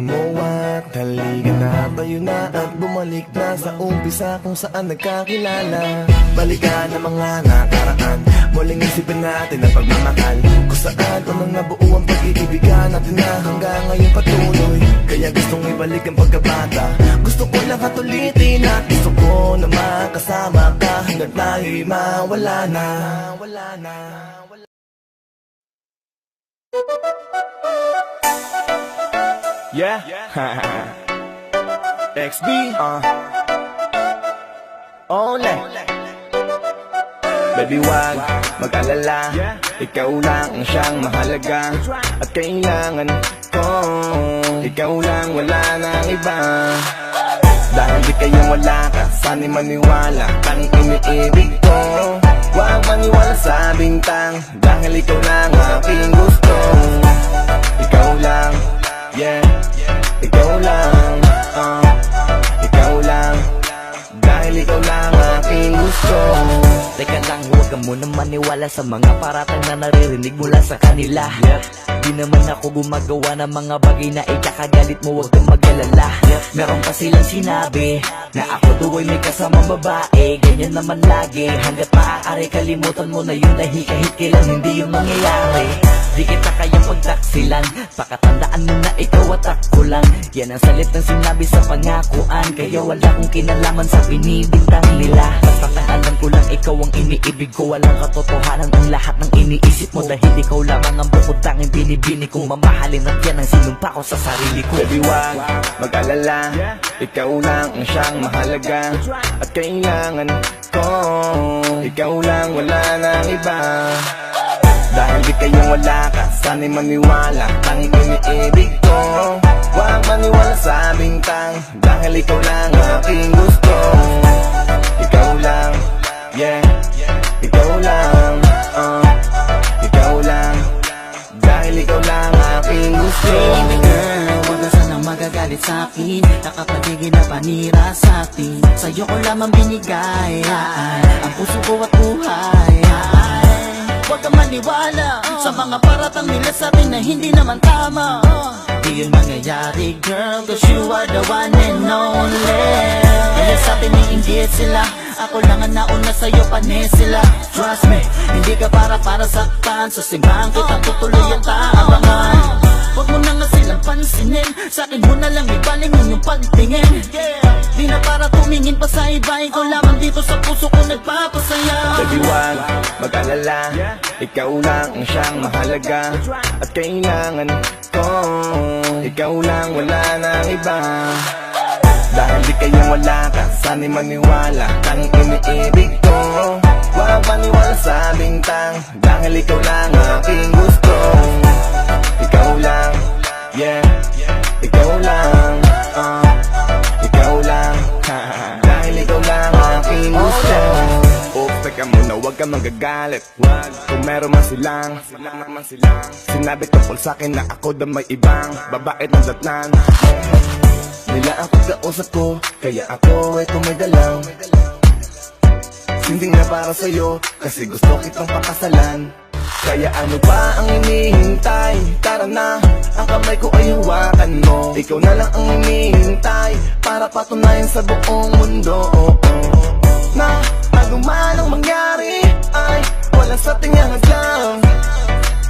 mo at halika na tayo na at bumalik na sa umpisa kung saan nagkakilala. Balikan ang mga nakaraan, muling isipin natin ang pagmamahal, kung saan unang nabuo ang pag-iibigan natin na hanggang ngayon patuloy. Kaya gustong ibalik ang pagkabata, gusto ko lang at ulitin at gusto ko na makasama ka hanggang tayo'y mawala na. Yeah, XB, Ole. Baby wag mag-alala, ikaw lang ang siyang mahalaga at kailangan ko, ikaw lang, wala nang iba. Dahil di kayang wala ka, sana'y maniwala kang iniibig ko. Huwag maniwala sa bintang, dahil ikaw lang aking gusto. Ikaw lang, yeah, ikaw lang, ikaw lang, dahil ikaw lang aking gusto. Teka lang, huwag ka muna maniwala sa mga paratang na naririnig mula sa kanila. Di naman ako gumagawa ng mga bagay na ikakagalit mo, huwag kang mag-alala. Meron pa silang sinabi na ako daw ay may kasamang babae, ganyan naman lagi. Hanggat maaari kalimutan mo na yun, ay kahit kailan hindi yun mangyayari. Di kita kayang pagtaksilan, pakatandaan mo na ikaw at ako lang. Yan ang salitang sinabi sa pangakuan, kaya wala kong kinalaman sa binibintang nila. Basta alam ko lang ikaw ang iniibig ko, walang katotohanan ang lahat ng iniisip mo. Dahil ikaw lamang ang bukod tanging binibini kong mamahalin, at yan ang sinumpa ko sa sarili ko. Baby wag mag-alala, ikaw lang ang siyang mahalaga at kailangan ko, ikaw lang, wala nang iba. Dahil di kayang wala ka, sana'y maniwala kang iniibig ko. Huwag maniwala sa bintang, dahil ikaw lang aking gusto. Ikaw lang, yeah, ikaw lang, ikaw lang, dahil ikaw lang aking gusto. Baby girl, huwag ka sanang magagalit sa'kin, nakapaligid na panira sa'tin. Sa'yo ko lamang binigay ang puso ko at buhay. Huwag ka maniwala sa mga paratang nila sa'tin na hindi naman tama. Di yun mangyayari girl, cause you are the one and only. Kaya sa'tin iinggit sila, ako lang ang nauna sa'yo, panis sila. Trust me, hindi ka para saktan, sa simbahan kitang tutuloy ang taabangan. Huwag mo na nga silang pansinin, sa'kin mo na lang ibaling yung pagtingin. Di na para tumingin pa sa iba, ikaw lamang dito sa puso ko nagpapasaya. Baby wag mag-alala, ikaw lang ang siyang mahalaga at kailangan ko, ikaw lang, wala nang iba. Dahil di kayang wala ka, sana'y maniwala kang iniibig ko. Huwag maniwala sa bintang, dahil ikaw lang aking gusto. Ikaw lang, yeah, ikaw lang, ikaw lang, dahil ikaw lang aking gusto. Teka muna, huwag ka magagalit. Kung meron man silang sinabi tungkol sa'kin na ako daw may ibang babae ng datnan. Nila ang pagkausap ko, kaya ako ay tumagalang. Sinding na para sa'yo, kasi gusto kitang pakasalan. Kaya ano pa ang hinihintay? Tara na, ang kamay ko ay hawakan mo. Ikaw na lang ang hinihintay para patunayan sa buong mundo na ano man ang mangyari ay walang sa tingin hadlang.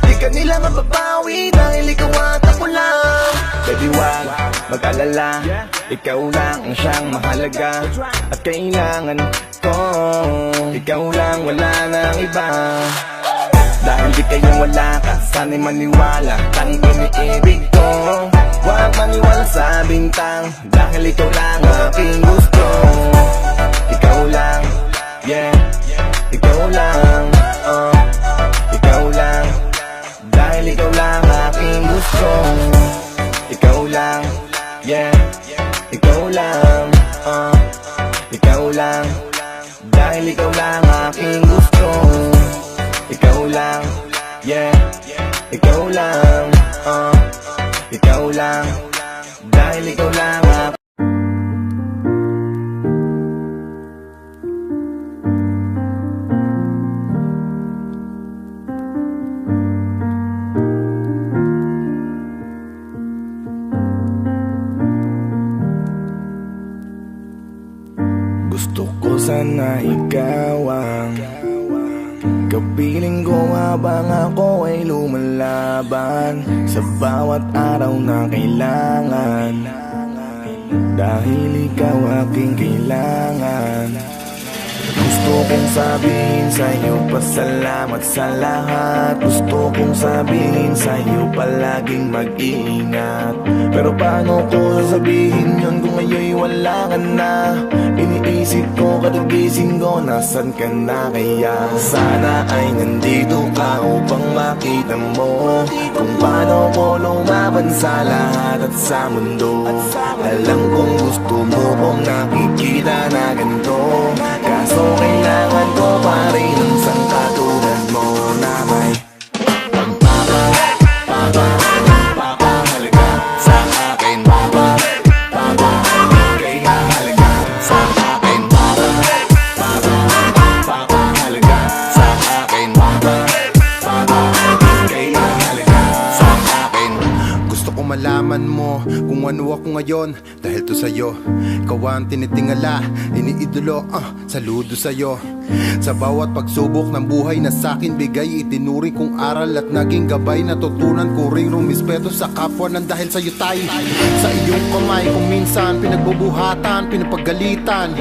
Di ka nila na mababawi dahil ikaw at ako lang. Baby wag mag-alala, ikaw lang ang siyang mahalaga at kailangan ko. Ikaw lang, wala nang iba. Dahil di kayo wala ka, sana'y maniwala kang iniibig ko. Huwag maniwala sa bintang, dahil ikaw lang aking gusto. Ikaw lang, yeah, ikaw lang, ikaw lang, dahil ikaw lang aking gusto. Ikaw lang, yeah, ikaw lang, ikaw lang, dahil ikaw lang aking gusto. Ikaw lang, yeah, ikaw lang, ikaw lang, dahil ikaw lang ako. Gusto ko sana ikaw ang kapiling ko habang ako ay lumalaban sa bawat araw na kailangan, dahil ikaw aking kailangan. Gusto kong sabihin sa'yo pasalamat sa lahat. Gusto kong sabihin sa'yo palaging mag-iingat. Pero paano ko sasabihin yun kung ngayon'y wala ka na? Iniisip ko kada gising ko, nasan ka na kaya? Sana ay nandito ka upang makita mo kung paano ko lumaban sa lahat at sa mundo. Alam kong gusto mo kung nakikita na ganito, kaso kailangan ko pa rin ang isang katulad mo na may pagpapahalaga sa akin. Kaya halaga sa akin. Pagpapahalaga sa akin. Kaya halaga sa akin. Gusto ko malaman mo kung ano ako ngayon, dahil to sa'yo. Ikaw ang tinitingala, iniidolo, saludo sa'yo. Sa bawat pagsubok ng buhay na sa'kin bigay, itinuring kong aral at naging gabay. Natutunan ko ring rumispeto sa kapwa nang dahil sa'yo tay. Sa iyong kamay kung minsan pinagbubuhatan, pinapagalitan.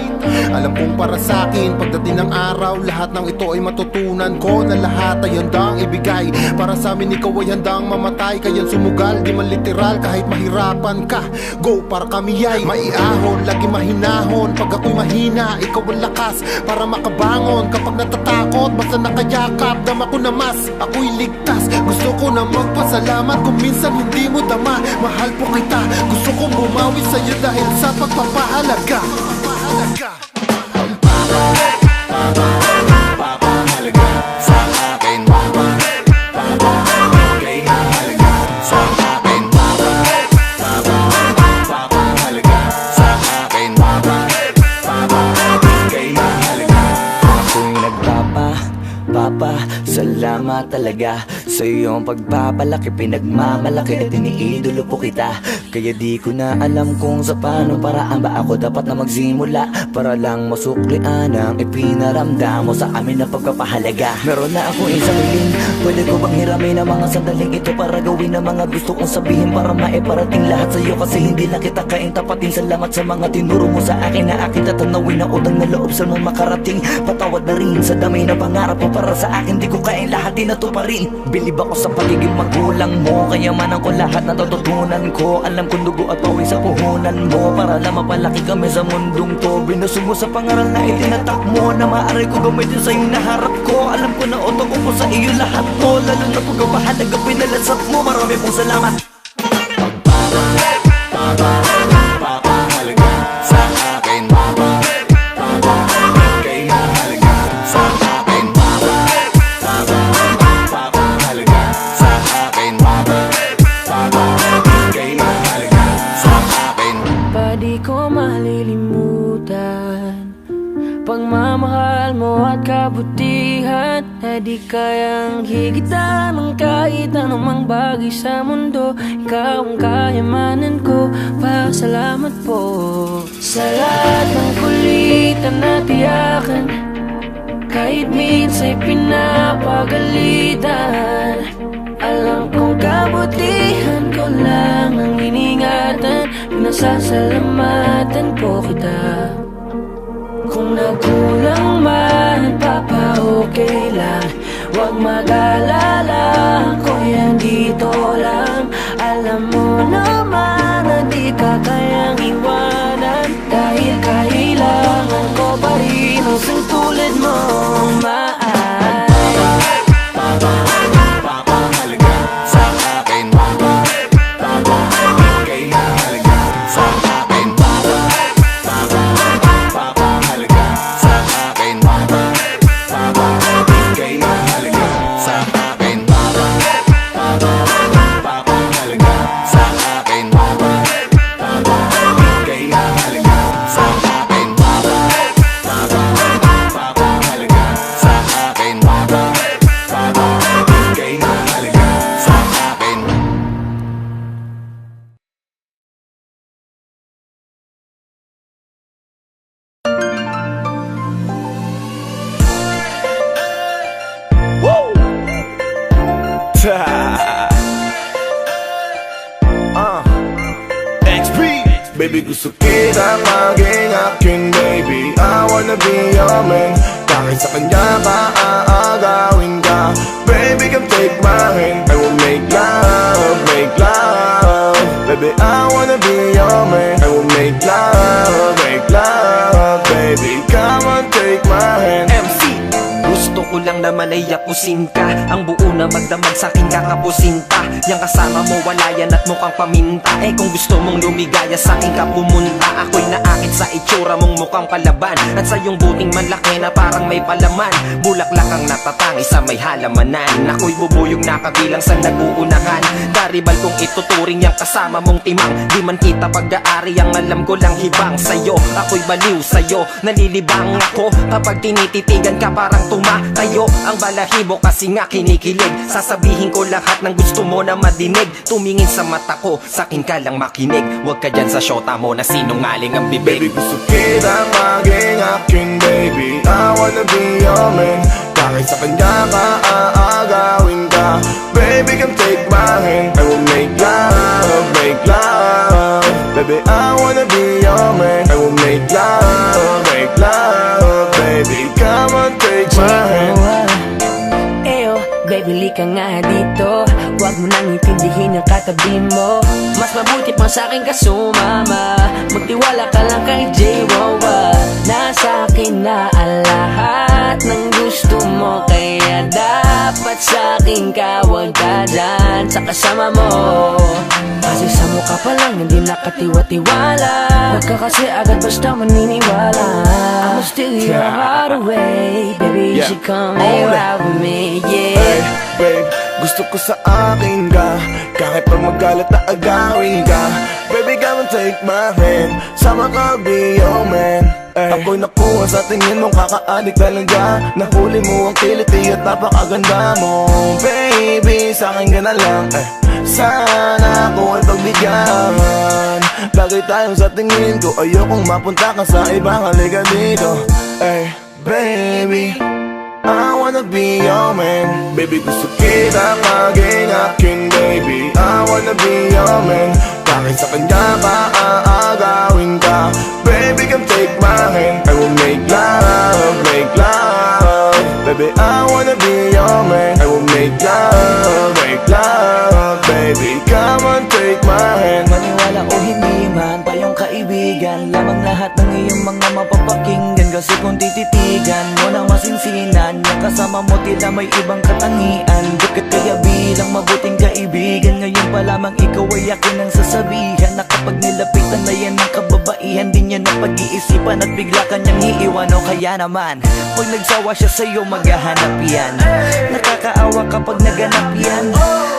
Alam kong para sa'kin pagdating ng araw, lahat ng ito ay matutunan ko na lahat ay handang ibigay. Para sa amin ikaw ay handang mamatay, kaya't sumugal, di man literal kahit mahirapan ka. Go para kami ay maiahon, lagi mahinahon. Pag ako'y mahina, ikaw ang lakas para makabangon. Kapag natatakot, basta nakayakap, dama ko na mas, ako'y ligtas. Gusto ko na magpasalamat kung minsan hindi mo dama. Mahal po kita, gusto kong bumawi sa'yo dahil sa pagpapahalaga. Pagpapahalaga sa akin. Kaya halaga sa akin. Pagpapahalaga sa akin. Kaya halaga. Ako'y salamat talaga sa iyong pagpapalaki, pinagmamalaki at iniidolo po kita. Kaya di ko na alam kung sa paano paraan ba ako dapat na magsimula para lang masuklian ang ipinaramdam mo sa amin na pagpapahalaga. Meron na ako isang hiling, pwede ko bang hiramin ang mga sandaling ito para gawin ang mga gusto kong sabihin, para maiparating lahat sa iyo kasi hindi na kita kain tapatin. Salamat sa mga tinuro mo sa akin na akin tatanawin na utang na loob sa mga makarating. Patawad na rin sa dami na pangarap mo para sa akin, di ko kain lahat inatuparin. Bilib ako sa pagiging magulang mo, kayamanan ko lahat na natutunan ko. Alam kong dugo at pawis sa puhunan mo para lang mapalaki kami sa mundong to. Binusog mo sa pangaral na itinatak mo na maaari ko gamitin sa iyong naharap ko. Alam ko na utok ko sa iyo lahat mo, lalo na pagkapahalaga pinalasap mo. Marami pong salamat. Pagpapahalaga sa akin. Kaya halaga sa akin. Pagpapahalaga sa akin. Kaya halaga sa akin. Pa di ko malilimutan pagmamahal mo at kabutihan na di kayang higitan ng kahit anumang bagay sa mundo. Ikaw ang kayamanan ko, pasalamat po sa lahat ng kulitan na tiyakan, kahit minsan'y pinapagalitan. Alam Pasasalamatan po kita. Kung nagkulang man, papa-okay lang. Huwag mag-alala, ako yan dito lang. Alam mo naman na di ka kayang iwanan, dahil kailangan ko pa rin ang tulad mo, mahal. Papahalaga sa akin, papahalaga sa akin, papahalaga sa akin, papahalaga sa akin, papahalaga sa akin, papahalaga sa akin, papahalaga sa akin, papahalaga sa akin. Baby, gusto kita maging akin, baby. I wanna be your man. Kahit sa kanya ka, aagawin ka. Baby, come take my hand. I will make love, make love. Baby, I wanna be your man. I will make love, baby. Come on, take my hand. MC, gusto ko lang naman ay yapusin ka. Ang buo na magdamag sa'kin kakapusin pa. Yang kasama mo wala yan at mukhang paminta. Eh kung gusto mong lumigaya sa'kin ka pumunta. Ako'y naakit sa itsura mong mukhang palaban, at sa iyong buting manlaki na parang may palaman. Bulaklak ang natatangi sa may halamanan. Ako'y bubuyog na kabilang sa naguunahan. Karibal kong ituturing yang kasama mong timang. Di man kita pag-aari, ang alam ko lang hibang sa'yo. Ako'y baliw sa'yo, nalilibang ako kapag tinititigan ka parang tumatayo. Ang balahibo kasi nga kinikilig. Sasabihin ko lahat ng gusto mo na madinig. Tumingin sa mata ko, sa'kin ka lang makinig. Huwag ka dyan sa syota mo na sinungaling ang bibig. Baby, gusto kita maging akin, baby. I wanna be your man. Kahit sa kanya ka, aagawin ka. Baby, come take my hand. I will make love, make love. Baby, I wanna be your man. I will make love, baby. Come on, take my hand. Eyo, baby, lika nga dito. Huwag mo nang intindihin ang katabi mo. Mas mabuti pang sa'kin ka sumama. Magtiwala ka lang kay J-Wawa. Nasa akin na ang lahat ng gusto mo, kaya dapat sa'kin ka, huwag ka dyan sa kasama mo. Kasi sa mukha pa lang hindi nakatiwa-tiwala. Huwag ka kasi agad basta maniniwala. I'ma steal your heart away. Baby, you should come and ride with me, yeah. Hey, babe, gusto ko sa akin ka. Kahit pag magalit na agawin ka. Baby, come and take my hand. Sama ka, be your man. Ako'y nakuha sa tingin mong kakaadik talaga. Nahuli mo ang kiliti at napakaganda mo. Baby, sa'kin ka na lang. Sana ako ay pagbigyan. Lagi tayong sa tingin ko. Ayokong mapunta ka sa ibang, halika dito. Baby, I wanna be your man. Baby, gusto kita maging akin, baby. I wanna be your man. Kahit sa kanya ka, aagawin ka. Baby, come take my hand. I will make love, baby. I wanna be your man. I will make love, baby. Come on, take my hand. Maniwala o hindi man, tayong kaibigan. Lamang lahat ng iyong mga mapapakinggan. Kasi kung tititigan mo ng masinsinan, yung kasama mo tila may ibang katangian. Bakit kaya bilang mabuting kaibigan, ngayon pa lamang ikaw ay akin ang sasabihan. Na kapag nilapitan na yan ng kababaihan, di niya na pag-iisipan at bigla kanyang iiwan. O kaya naman, pag nagsawa siya sa'yo, maghahanap yan. Nakakaawa kapag naganap yan.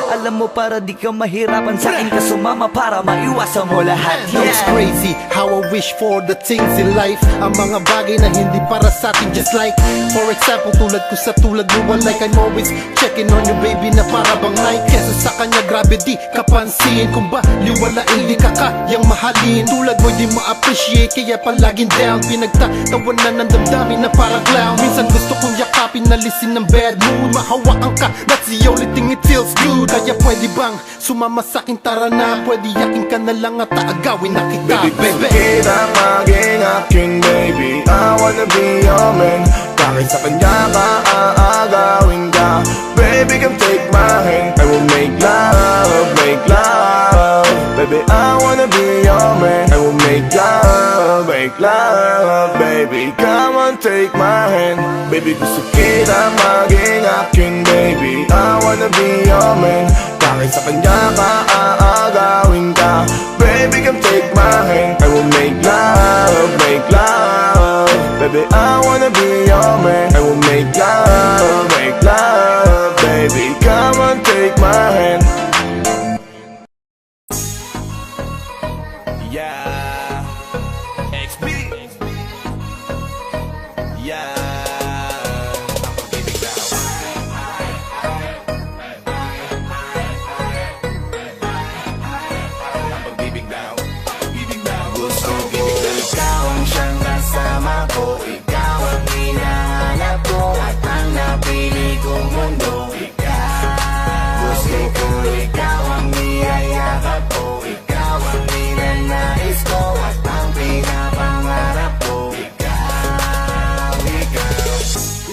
Alam mo, para di ka mahirapan, sa'kin ka sumama para maiwasan mo lahat. It's crazy how I wish for the things in life. Ang mga bagay na hindi para sa atin, just like for example, tulad ko sa tulad mo, like I'm always checking on you, baby, na para bang night. Kesa sa kanya, grabe di kapansin. Kung ba liwalain, di ka kayang mahalin. Tulad mo, di ma-appreciate, kaya palaging down. Pinagtatawanan ng damdamin na parang clown. Minsan gusto kong yakapin, nalisin ng bad mood. Mahawakan ka, that's the only thing it feels good. Kaya pwede bang sumama sa'kin, tara na. Pwede yakin ka na lang at aagawin na kita, Baby, gusto kita maging aking baby. I wanna be your man. Kahit sa kanya ka aagawin ka. Baby, come take my hand. I will make love, make love. Baby, I wanna be your man. I will make love, make love. Baby, come on, take my hand. Baby, gusto kita maging aking baby. I wanna be your man. Kahit sa kanya ka aagawin ka. Baby, come take my hand. I will make love, make love. Baby, I wanna be your man. I will make love, make love. Baby, come on, take my hand. Yeah, XB. Yeah. Gusto ko ikaw ang siyang kasama ko. Ikaw ang hinahanap ko at ang napili kong mundo. Gusto ko ikaw ang niyayakap ko. Ikaw ang ninanais ko at ang pinapangarap ko.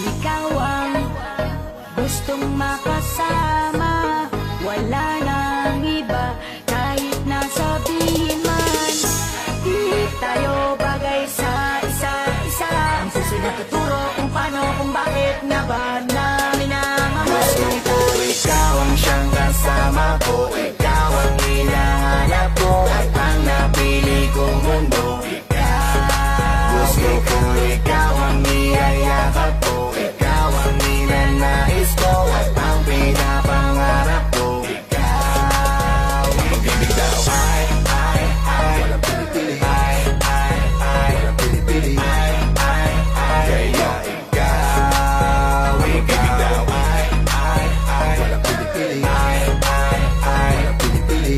Ikaw ang gustong makasama. Wala nang iba kahit nasabihin man. Di tayo bagay sa isa't isa. Ang susi na tuturo kung paano, kung bakit nga ba namin namamahal. Gusto ko ikaw ang siyang kasama ko. Ikaw ang hinahanap ko at ang napili kong mundo. Gusto ko ikaw ang niyayakap ko. Ikaw ang ninanais ko at ang pinapangarap ko. Ikaw, pag-ibig daw. Walang pili-pili. Walang pili-pili. Kaya ikaw, pag-ibig daw. Walang pili-pili. Walang pili-pili.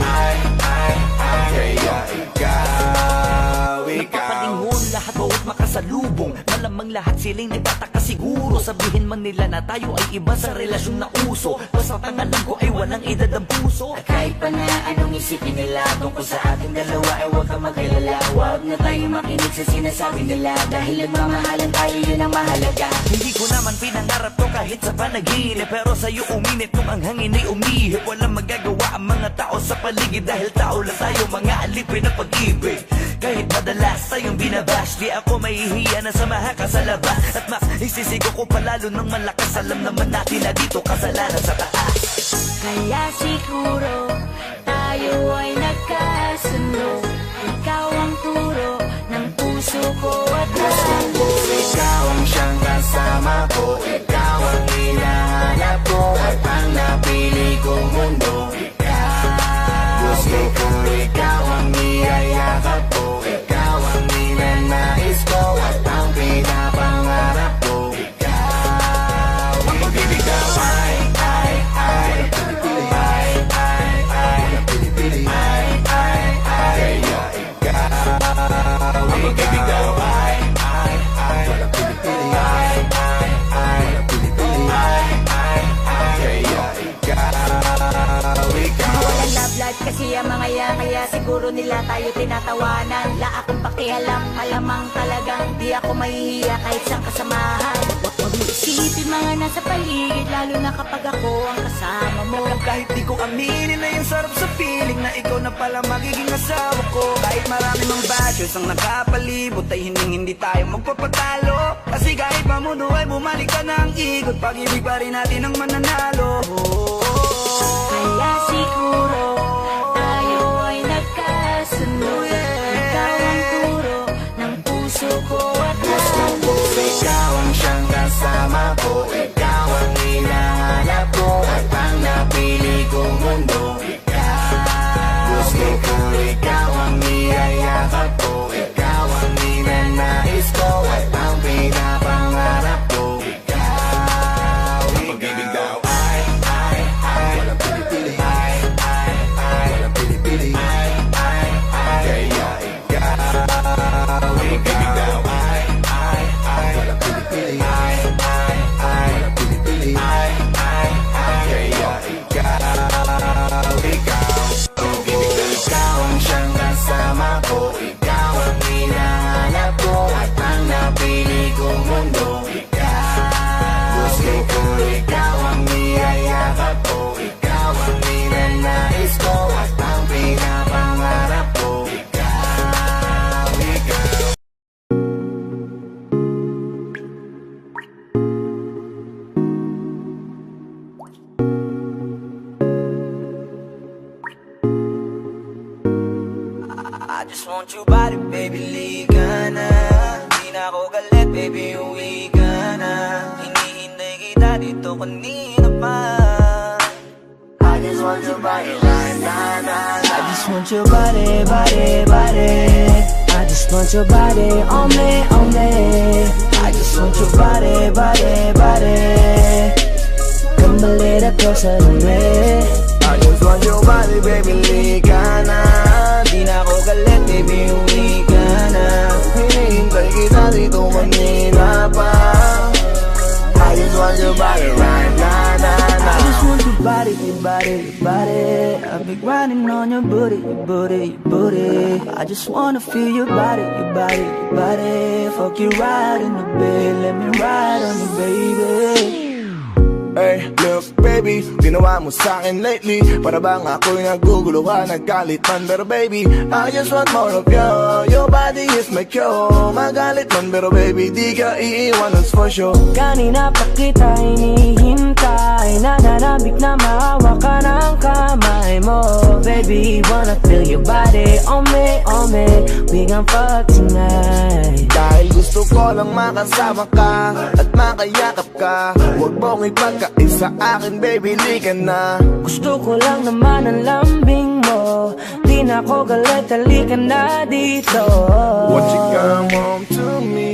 Kaya ikaw, Nagpapalingon lahat bawat makasalubong. Malamang lahat siling nagtataka siguro. Sabihin man nila na tayo ay iba sa relasyon na uso. Basta ang alam ko ay walang edad ang puso. At kahit pa na anong isipin nila tungkol sa ating dalawa, ay huwag ka mag-alala. Huwag na tayo makinig sa sinasabi nila. Dahil nagmamahalan tayo, yun ang mahalaga. Hindi ko naman pinangarap to kahit sa panaginip. Pero sa'yo uminit nung ang hangin ay umihip. Walang magagawa ang mga tao sa paligid. Dahil tao lang tayo, mga alipin ng pag-ibig. Kahit madalas tayong binabash, di ako mahihiya na samahan ka sa labas. At mas isisigo ko palalo ng malakas. Alam naman natin na dito kasalanan sa taas. Kaya siguro tayo ay nagkasundo. Ikaw ang turo ng puso ko at gusto ko ikaw ang siyang kasama ko. Ikaw ang hinahanap ko at ang napili kong mundo. Gusto ko ikaw ang niyayakap ko. Ikaw ang ninanais ko at ang pinapangarap ko. Ikaw, ang pag-ibig daw. Walang pili-pili. Walang pili-pili. Kaya ikaw, ang pag-ibig daw. Walang pili-pili. Walang pili-pili. Kaya ikaw. walang love life kasi ang mga yan. Kaya siguro nila tayo tinatawanan. La akong pakialam, malamang talagang di ako mahihiya kahit saan kasamahan. Huwag mo isipin mga nasa paligid, lalo na kapag ako ang kasama mo. Kahit di ko aminin na yung sarap sa feeling na ikaw na pala magiging asawa ko. Kahit marami mang bashers ang nakapalibot ay hindi tayo magpapatalo. Kasi kahit pamuno ay bumalik ka ng ikot, pag-ibig pa rin natin ang mananalo. Kaya siguro tayo ay nagkasundo. Ikaw ang turo ng puso ko at gusto ko ikaw ang siyang kasama ko. Ikaw ang hinahanap ko at ang napili kong mundo. Gusto ko ikaw ang niyayakap ko. Ikaw ang ninanais ko at ang pinapangarap ko. Ikaw, pag-ibig daw. I just want your body, baby, liga na. Di na ako galit, baby, uwi ka na. Hinihintay kita dito kanina pa. I just want your body right now. I just want your body, body, body. I just want your body on me, on me. I just want your body, body, body. Come a little closer to me. I just want your body, baby, liga na. Di na ako galit, baby, uwi ka na. Hinihintay kita dito kanina pa. I just want your body right now. I just want your body, your body, your body. I've been grinding on your booty, your booty, your booty. I just wanna feel your body, your body, your body. Fuck you right in the bed, let me ride on you, baby. Hey, look baby, ginawa mo sa'kin lately. Para bang ako'y nagugulo ka, naggalit man. Pero baby, I just want more of you. Your body is my cure. Magalit man, pero baby, di ka iiwan, that's for sure. Kanina pa kita hinihintay, nananabik na maawa ka ng kamay mo. Baby, wanna feel your body on me, on me. We gon' fuck tonight. Dahil gusto ko lang makasama ka at makayakap ka. Huwag mong ipagkaisa akin, baby, liga na. Gusto ko lang naman ang lambing mo. Di na ako galit, halika na dito. Won't you come home to me,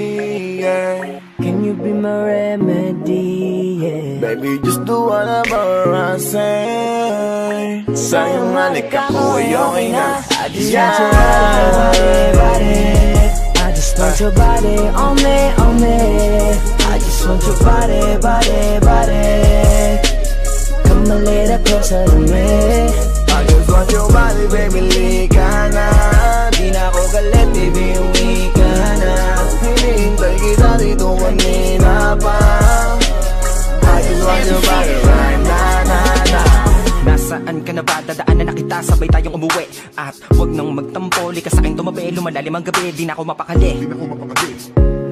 yeah. Can you be my remedy, yeah. Baby, just do whatever I say. Sa'yong halik ako ay okay na. I just want your body, body. I just want your body on me, on me. I just want your body, body, body. Come a little closer to me. I just want your body, baby, liga na. Di na ako galit, baby, uwi ka na. Hinihintay kita dito kanina pa. I just want your body right now. Nasaan ka na ba? Dadaanan na kita, sabay tayong umuwi. At wag nang magtampo, lika sa'kin tumabi. Lumalalim ang gabi, di na ako mapakali.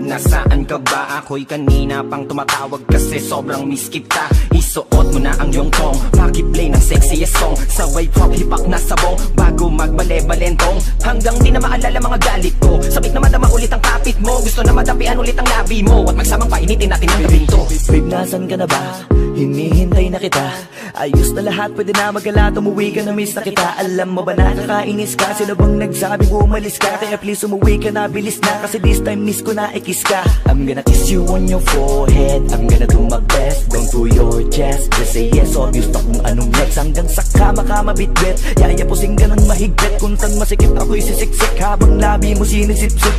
Nasaan ka ba? Ako'y kanina pang tumatawag kasi sobrang miss kita. Isuot mo na ang iyong tong, pakiplay ng sexiest song. Saway pop, hipak na sabong, bago magbale-balentong. Hanggang di na maalala mga galit ko. Sabik na madama ulit ang kapit mo. Gusto na madapian ulit ang labi mo. At magsamang painitin natin ang gabing to. Babe, nasan ka na ba? Hinihintay na kita. Ayos na lahat, pwede na magala. Umuwi ka na, miss na kita. Alam mo ba nakakainis ka? Sino bang nagsabi mo umalis ka? Kaya please umuwi ka na, bilis na. Kasi this time miss ko na, kiss ka. I'm gonna kiss you on your forehead. I'm gonna do my best, down to your chest. Just say yes, obvious na kung anong next. Hanggang sa kama ka mabitbit. Yayapusing ka ng mahigpit. Kung saan masikip ako'y sisiksik. Habang labi mo sinisipsip.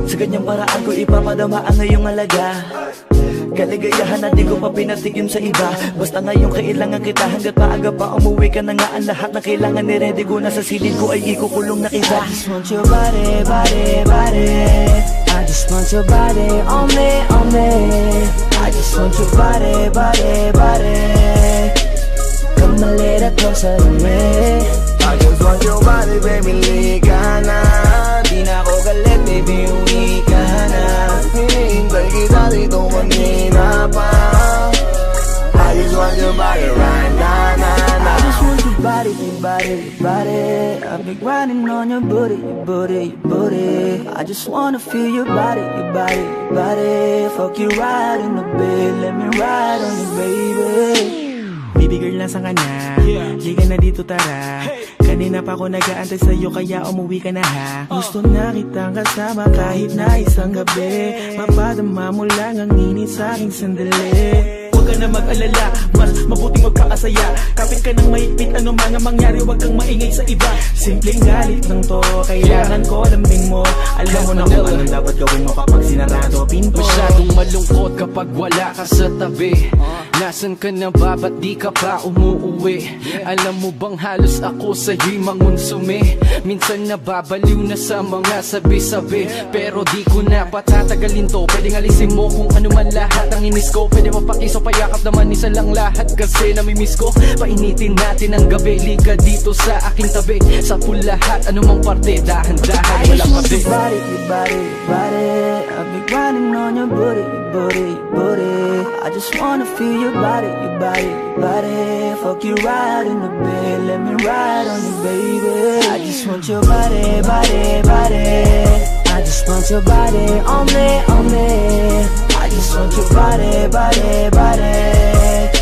Sa ganyang paraan ko ipapadama ang ngayong alaga. Kaligayahan na di ko pa pinatigim sa iba. Basta ngayon kailangan kita. Hanggat maaga pa umuwi ka na nga. Ang lahat na kailangan ni-ready ko na sa silid ko ay ikukulong na kita. I just want your body, body, body. I just want your body on me, on me. I just want your body, body, body. Come a little closer to me. I just want your body, baby, liga na. Di na ako galit, baby, uwi ka na. Hinihintay kita dito kanina pa. I just want your body right now. I just want your body, your body, your body. I've been grinding on your booty, your booty, your booty. I just wanna feel your body, your body, your body. Fuck you right in the bed, let me ride on you, baby. Baby girl, nasan ka na? Liga na dito, tara. Kanina pa ako nag-aantay sa'yo, kaya umuwi ka na ha. Gusto na kitang kasama kahit na isang gabi. Mapadama mo lang ang init sa'king sandali. Huwag ka na mag-alala, mas mabuting magpakasaya. Kapit ka ng mahigpit, ano mga mangyari, huwag kang maingay sa iba. Simpleng galit lang to, kailangan ko lambing mo. Alam mo na kung anong dapat gawin mo kapag sinarado pinto. Masyadong malungkot kapag wala ka sa tabi. Nasaan ka na ba? Ba't di ka pa umuuwi? Alam mo bang halos ako sa'yo'y mangonsume? Minsan nababaliw na sa mga sabi-sabi, pero di ko na patatagalin to. Pwedeng alisin mo kung ano man lahat ang inis ko. Pwede mapakiso, payakap naman isa lang lahat. Kasi namimiss ko, painitin natin ang gabi. Liga dito sa aking tabi, sa pool lahat, anumang parte, dahan-dahan, walang I kabi. just want your body, your body, your body. I've been grinding on your booty, your booty, your booty. I just wanna feel your body, your body, your body. Fuck you right in the bed, let me ride on you, baby. I just just want your body, body, body. I just want your body on me, on me. I just want your body, body, body.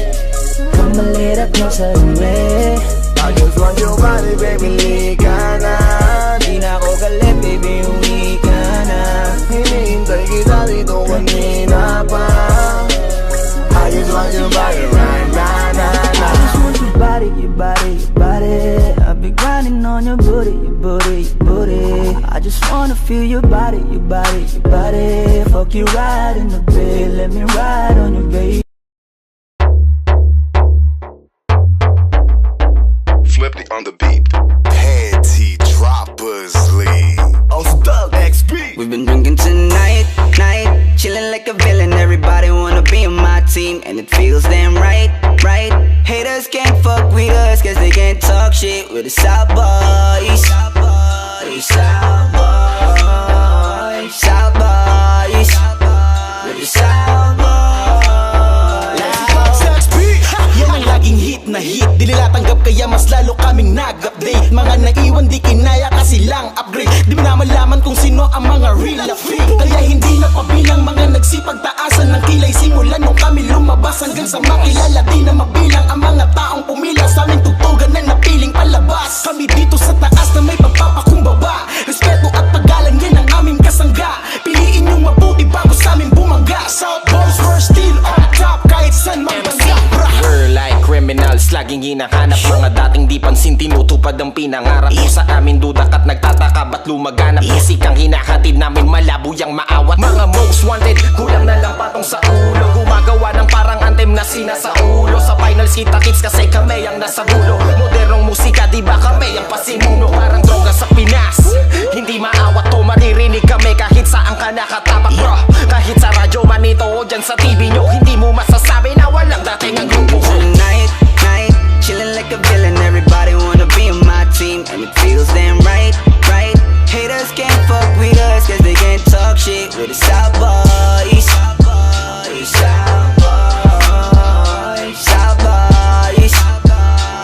Come a little closer to me. I just want your body, baby, lika na. Di na ako galit, baby, uwi ka na. Hinihintay kita dito kanina pa. I just want your body right now, I just want your body, your body, your body. I've been grinding on your booty, your booty, your booty. I just wanna feel your body, your body, your body. Fuck you right in the bed, let me ride on your baby. Flippy on the beat. Panty droppers lead. Oh, Stuck XP. We've been drinking tonight, night, chilling like a villain. Everybody wanna be on my team, and it feels damn right, right. Haters can't fuck with us, cause they can't talk shit with the South Boys. South Boys, South Boys, South Boys, with the South Boys. Yan ang laging hit na hit, di nila tanggap kaya mas lalo kaming nag-update. Mga naiwan di kinaya kasi lang upgrade. Di mo na malaman kung sino ang mga real fake. Kaya hindi na pabilang mga nagsipagtaasan ng kilay. Simulan nung kami lumabas hanggang sa makilala. Di na mabilang ang mga taong pumila sa aming tugtugan na napiling palabas. Kami dito sa taas na may pagpapakumbaba. Respeto at paggalang yan ang aming kasangga. Piliin yung mabuti bago sa aming bumangga. South Boys, we're still on top kahit saan mang bangga. We're like criminals, laging hinahanap. Mga dating di pansin, tinutupad ang pinangarap mo sa amin. Dudak at nagtataka, ba't lumaganap? Isikang hinahatid namin, malabo yang maawat. Mga most wanted, kulang na lang patong sa ulo. Gumagawa ng parang anthem na sina sa ulo. Sa finals kita kits kasi kami ang nasa dulo. Modernong musika, di ba kami ang pasimuno? Parang droga sa Pinas, hindi maawat to. Maririnig kami kahit saan ka nakatapak, bro. Kahit sa radyo man ito o dyan sa TV nyo, hindi mo masasabi na walang dating ang grupo. Tonight, night, chilling like a villain. Everybody wanna be on my team, and it feels damn right, right. Haters can't fuck with us, cause they can't talk shit with the South Boys. South Boys, South Boys, South Boys,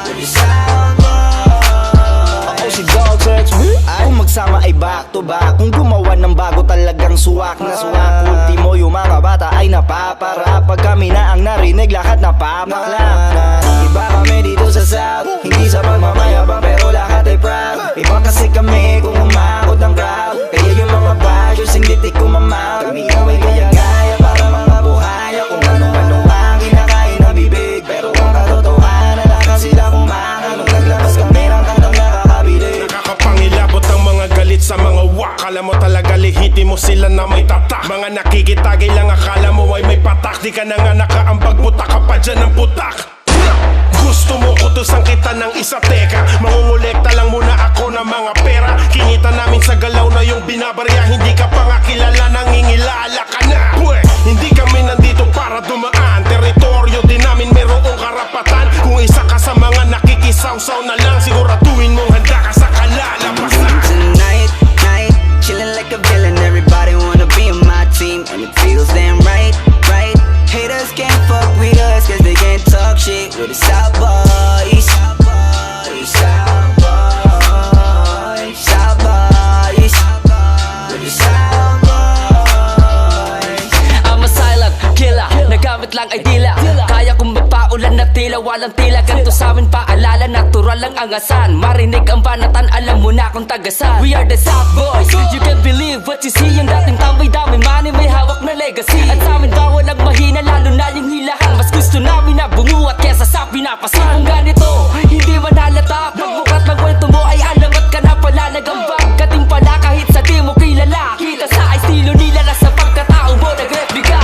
with the South Boys. Ako si Dog Search. Kung magsama ay back to back. Kung gumawa ng bago talagang suwak na suwak. Ultimo yung mga bata ay napapara. Pag kami na ang narinig, lahat napapaklak. Iba kami dito sa South, hindi sa pagmamayabang pero lahat ay proud. Iba kasi kami kung umakot ng crowd. Kaya yung mga bashers hindi ko mamaw. Kami ay kaya-kaya para mga buhaya. Kung ano-ano ang kinakain na bibig. Pero kung katotohanan na kasi sila kumakan. Nung naglabas kami ng kantang nakakabilig. Nakakapangilabot ang mga galit sa mga wak. Alam mo talaga lihiti mo sila na may tatak. Mga nakikitagay lang akala mo ay may patak. Di ka na nga nakaambag, putak ka pa dyan ng putak. Gusto mo utusan kita ng isa, teka. Mangungulekta lang muna ako ng mga pera. Kinita namin sa galaw na yung binabarya. Hindi ka pa nga kilala, nangingilala ka na. Pwe, hindi kami nandito para dumaan. Teritoryo din namin merong karapatan. Kung isa ka sa mga nakikisaw-saw na lang, siguraduhin mong handa ka sa kalalabasan. Tonight, night, chilling like a villain. Everybody wanna be on my team, and it feels damn right, right. Haters can't fuck with us, cause they can't talk shit with the South Boys. South Boys, South Boys, South Boys, with the South Boys. I'm a silent killer, nagamit lang ay dila. Kaya kong magpaulan na tila, walang tila. Ganto sa amin paalala, natural lang ang asan. Marinig ang banatan, alam mo na kung tagasan. We are the South Boys, you can't believe what you see. Yung dating tambay dami, money may hawak na legacy. At sa amin bawal ang mahina, lalo na yung hilahan. Mas gusto namin na bumuhat kesa sa pinapasin. Kung ganito, hindi man halata. Pagbukat ng kwento mo ay alamat ka na pala. Nagambag ka din pala kahit sa di mo kilala. Kita sa estilo nila na sa pagkatao mo nagreplika.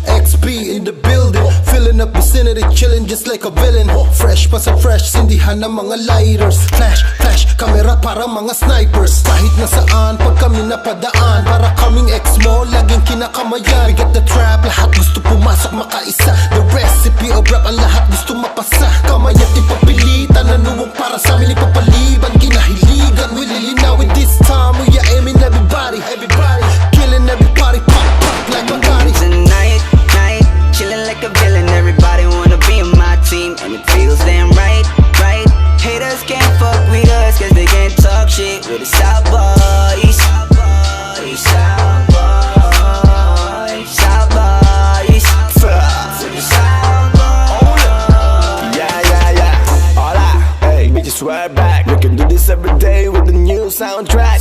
XP in the building, filling up vicinity, chilling just like a villain. Fresh pa sa fresh, sindihan ng mga lighters. Flash, flash, camera para mga snipers. Kahit nasaan, pag kami napadaan, para kaming ex-mo, laging kinakamayan. We get the trap, lahat gusto pumasok makaisa. The recipe of rap, ang lahat gusto mapasa. Kamay at ipapilitan, nanuwag para sa amin ipapaliban. Kinahiligan, we lilinawin this time. We are aiming everybody, everybody, killing everybody, pop, pop like Magari. Tonight, night, chilling like a villain. Everybody wanna be on my team, and it feels damn right, right. Haters can't fuck with us, cause they can't bitches, we're back. We can do this every day with a new soundtrack.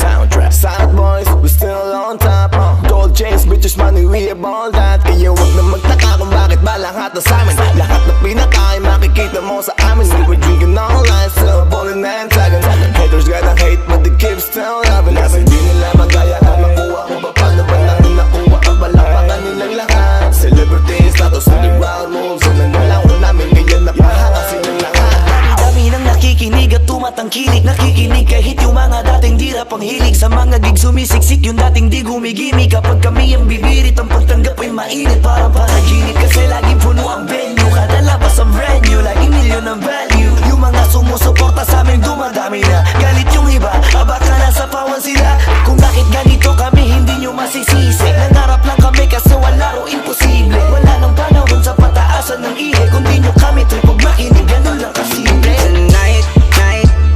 Sound boys, we still on top. Gold chains, bitches, money, we have all that. Kaya wag na magtaka kung bakit ba lahat na sa amin. Lahat na pinaka ay makikita mo sa amin. We were drinking all night, still balling and tagging. Haters gonna hate, but they keep still loving us. Hindi nila magaya na makuha ko pa. Paano ba namin nakuha ang balapakan nilang lahat? Celebrity status, underground moves. Ang nanalaw namin ngayon napahanga silang lahat. Dami nang nakikinig at tumatangkilik. Nakikinig kahit yung mga dating di rap ang hilig. Sa mga gig sumisiksik yung dating di gumigimik. Kapag kami ang bibirit, ang pagtanggap ay mainit. Parang panaginip kasi laging puno ang venue. Kada labas ang brand new, laging milyon ang value. Yung mga sumusuporta sa amin dumadami na. Galit yung iba, baka nasa pawan sila. Kung bakit ganito kami hindi nyo masisisi. Nangarap lang kami kasi wala ro imposible. Wala nang panahon sa pataasan ng ihe. Kung di nyo kami tripog makinig, ganun lang kasimple. Tonight,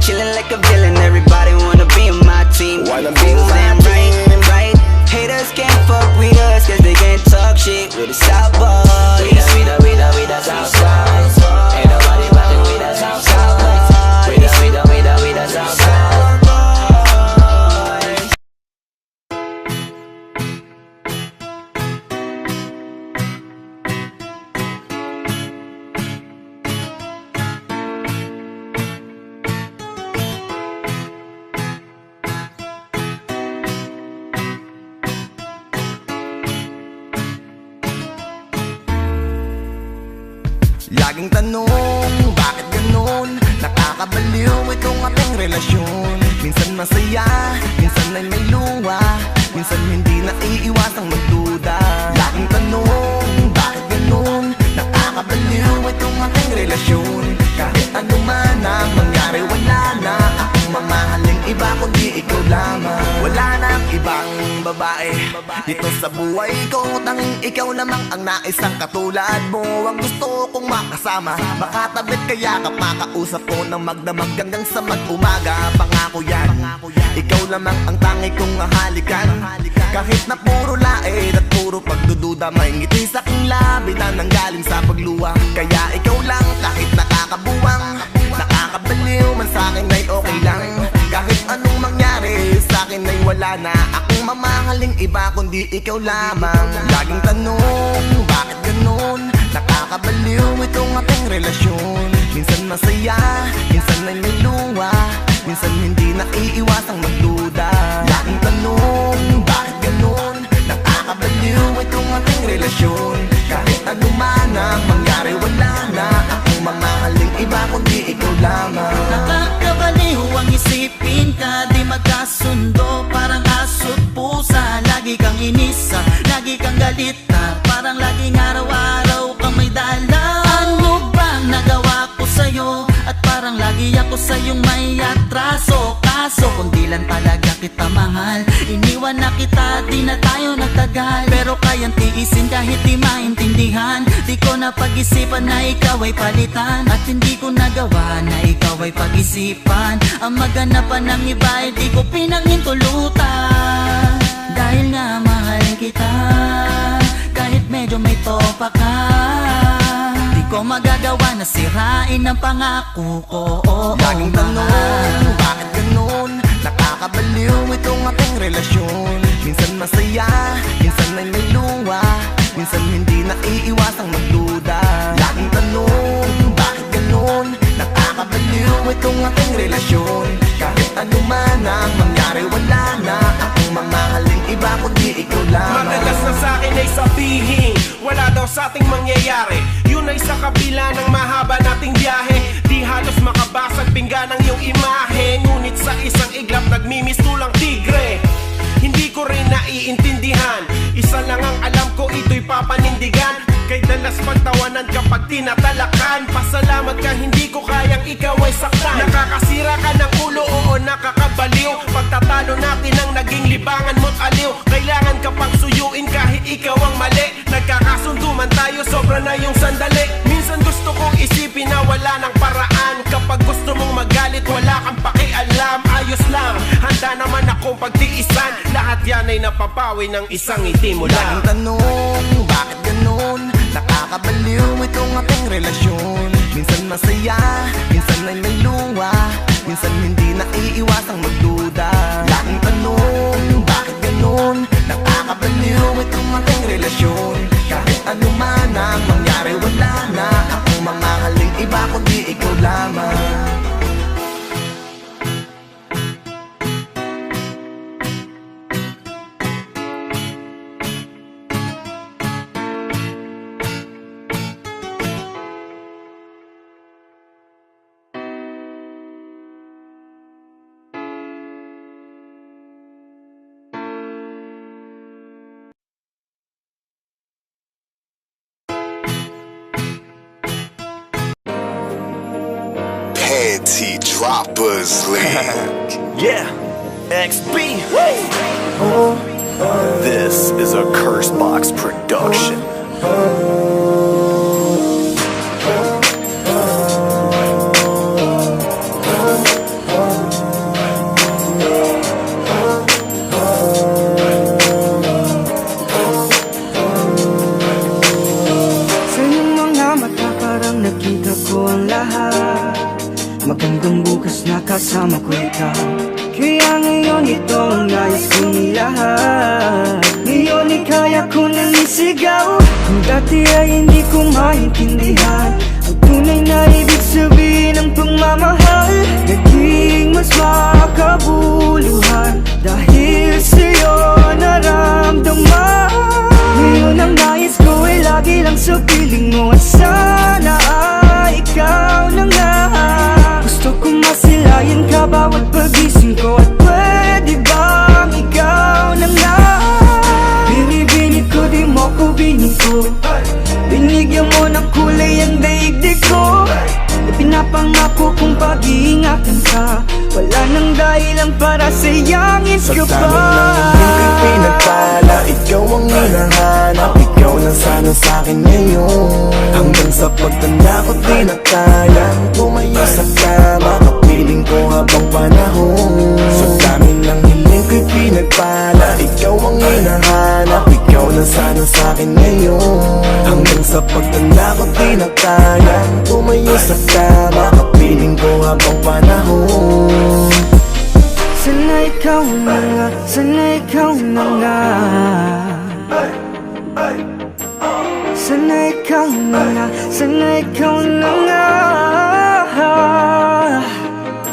chillin' like a villain. Everybody wanna be on my team. Wanna be on damn right. Haters can't fuck with us cause they can't talk shit with the South Boys. We the South Boys. Ain't nobody rockin' with the South Boys. We the South Boys. Laging tanong, bakit ganun? Nakakabaliw itong ating relasyon. Minsan masaya, minsan ay may luha. Minsan hindi na iiwasang magduda. Laging tanong, bakit ganun? Nakakabaliw itong ating relasyon. Kahit ano man ang mangyari, wala na akong mamahaling iba kundi ikaw lamang. Wala na ang ibang babae dito sa buhay ko. Tanging ikaw lamang ang nais ang katulad mo. Ang gusto kong makasama, makatabit kayakap, makausap ko ng magdamag hanggang sa mag-umaga. Pangako yan, ikaw lamang ang tangi kong hahalikan. Kahit na puro laid at puro pagdududa, may ngiti sa aking labi na nanggaling sa pagluwa. Kaya ikaw lang kahit nakakabuwang, nakakabaliw man sa'kin ay okay lang. Kahit anong mangyari sa'kin ay wala na akong mamahaling iba kundi ikaw lamang. Laging tanong, bakit ganun? Nakakabaliw itong ating relasyon. Minsan masaya, minsan ay may luha. Minsan hindi na iiwasang magduda. Laging tanong, bakit ganun? Nakakabaliw itong ating relasyon. Kahit ano man ang mangyari, wala na akong mamahaling iba kundi ikaw lamang. Nakakabaliw ang isipin ka, di magkasundo. Parang aso't pusa, lagi kang inisa, lagi kang galita. Parang laging araw-araw kang may dala. Ano bang nagawa ko sa'yo? At parang lagi ako sa'yong may atraso. Kaso kung di lang talaga kita mahal, iniwan na kita, di na tayo nagtagal. Pero kayang tiisin kahit di maintindihan. Di ko na pag-isipan na ikaw ay palitan. At hindi ko nagawa na ikaw ay pag-isipan. Ang maganapan ng iba ay di ko pinangintulutan. Dahil nga mahal kita, kahit medyo may topa ka. Di ko magagawa na sirain ang pangako ko. Laging tanong, bakit ganun? Nakakabaliw itong ating relasyon. Minsan masaya, minsan ay may luha. Minsan hindi na iiwasang magduda. Laging tanong, bakit ganun? Nakakabaliw itong ating relasyon. Kahit ano man ang mangyari, wala na akong mamahaling iba kundi ikaw lamang. Madalas na sa'kin ay sabihin, wala daw sa ating mangyayari. Yun ay sa kabila ng mahaba nating biyahe. Di halos makabasag pinggan ang iyong imahe. Ngunit sa isang iglap nagmimistulang tigre. Hindi ko rin naiintindihan, isa lang ang alam ko, ito'y papanindigan. Kay dalas pagtawanan kapag tinatalakan. Pasalamat ka hindi ko kayang ikaw ay saktan. Nakakasira ka ng ulo, oo nakakabaliw. Pagtatalo natin ang naging libangan mo't aliw. Kailangan ka pang suyuin kahit ikaw ang mali. Nagkakasundo man tayo, sobra na yung sandali. Minsan gusto kong isipin na wala ng paraan. Kapag gusto mong magalit, wala kang pakialam. Ayos lang, handa naman akong pagtiisan. Lahat yan ay napapawi ng isang ngiti mo lang. Laging tanong, bakit ganun? Nakakabaliw itong ating relasyon. Minsan masaya, minsan ay may luha. Minsan hindi naiiwasang magduda. Laging tanong, bakit ganun? Nakakabaliw itong ating relasyon. Kahit ano man ang mangyari, wala na akong mamahaling iba kundi ikaw lamang. Panty Droppers League. Yeah, XB. This is a Curse Box production. Sa iyong mga mata parang nakita ko ang lahat. Magandang bukas na kasama ko ikaw. Kaya ngayon ito ang nais kong ilahad. Ngayon ikaya ko nang isigaw. Kung dati ay hindi ko maintindihan ang tunay na ibig sabihin ng pagmamahal. Naging mas makabuluhan dahil sa'yo naramdaman. Ngayon ang nais ko ay lagi lang sa piling mo. At sana ay ikaw na nga. Gusto kong masilayan ka bawat pagising ko. At pwede bang ikaw na nga? Binibinit ko, di mo ko biniko. Binigyan mo ng kulay ang daigdig ko. Ipinapangako kong pag-iingatan ka. Wala nang dahilan para sayangin ka pa. Sa dami ng hindi pinagpala, ikaw ang hinahanap. Ikaw na sana sa'kin ngayon. Hanggang sa pagtanda ko di na kayang tumayo sa kama. Kapiling ko habang panahon. Sa dami ng hiling ko'y pinagpala, ikaw ang hinahanap. Ikaw na sana sa'kin ngayon. Hanggang sa pagtanda ko di na kayang tumayo sa kama. Kapiling ko habang panahon. Sana ikaw na nga, sana ikaw na nga. Sana ikaw na nga, sana ikaw na nga.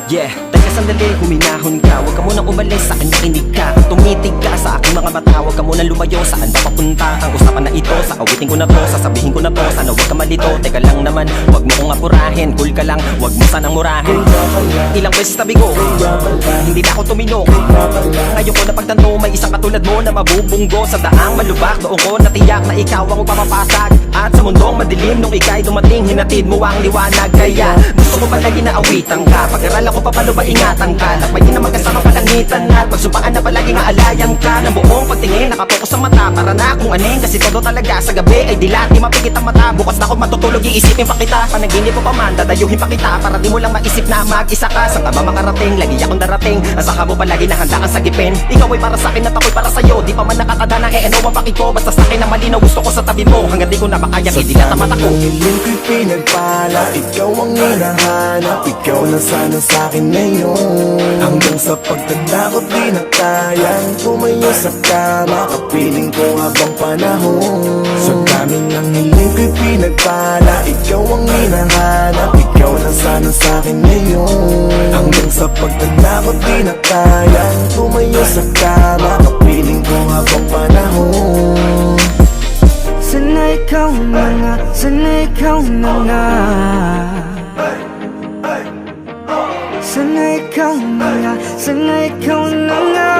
Yeah, teka sandali, huminahon ka. Huwag ka munang umalis, sa'kin nakinig ka. Tumitig ka sa aking mga mata. Huwag ka munang lumayo, saan ba papunta? Ang usapan na ito, sa awitin ko na to, sasabihin ko na to. Sana huwag ka malito, teka lang naman. Huwag mo kong apurahin, cool ka lang. Huwag mo sanang murahin. Ilang beses tabi ko, hindi na ako tuminok. Ngayon ko napagtanto, may isang katulad mo na mabubunggo sa daang malubak. Noong ko natiyak na ikaw ang upapapasag. At sa mundong madilim, nung ika'y dumating, hinatid mo ang liwanag. Kaya gusto ko palagi na awitan ka. Pag-aralan ko pa paano ba ingatan ka. Lakbayin na magkasama kalangitan. At pagsumpaan na palagi nga alayan ka. Ng buong pagtingin, nakapokus sa mata. Para na akong aning, kasi todo talaga sa gabi ay dilat, di mapikit ang mata. Bukas na ako matutulog, iisipin pa kita. Panaginip mo pa man, dadayuhin pa kita. Para di mo lang maisip na mag-isa ka. Saan ka ba makarating, lagi akong darating. Ang saka mo palagi na handa kang sagipin. Ikaw ay para sa'kin at ako'y para sa'yo. Di pa man nakatanda na ano ang pakit ko. Basta sa'kin na malinaw, gusto ko sa tabi mo. Hanggang di ko na makayang idilat ang mata ko. Ang hiling ko'y pinagpala, ikaw ang hinahanap. Ikaw na sana sa'kin ngayon. Hanggang sa pagtanda ko di na kayang tumayo sa kama. Kapiling ko habang panahon. Sa dami ng hiling ko'y pinagpala, ikaw ang hinahanap. Ikaw na sana sa'kin ngayon. Hanggang sa pagtanda ko di na kayang tumayo sa kama. Kapiling ko habang panahon. Sana ikaw na nga, sana ikaw na nga. Sana ikaw na nga, sana ikaw na nga.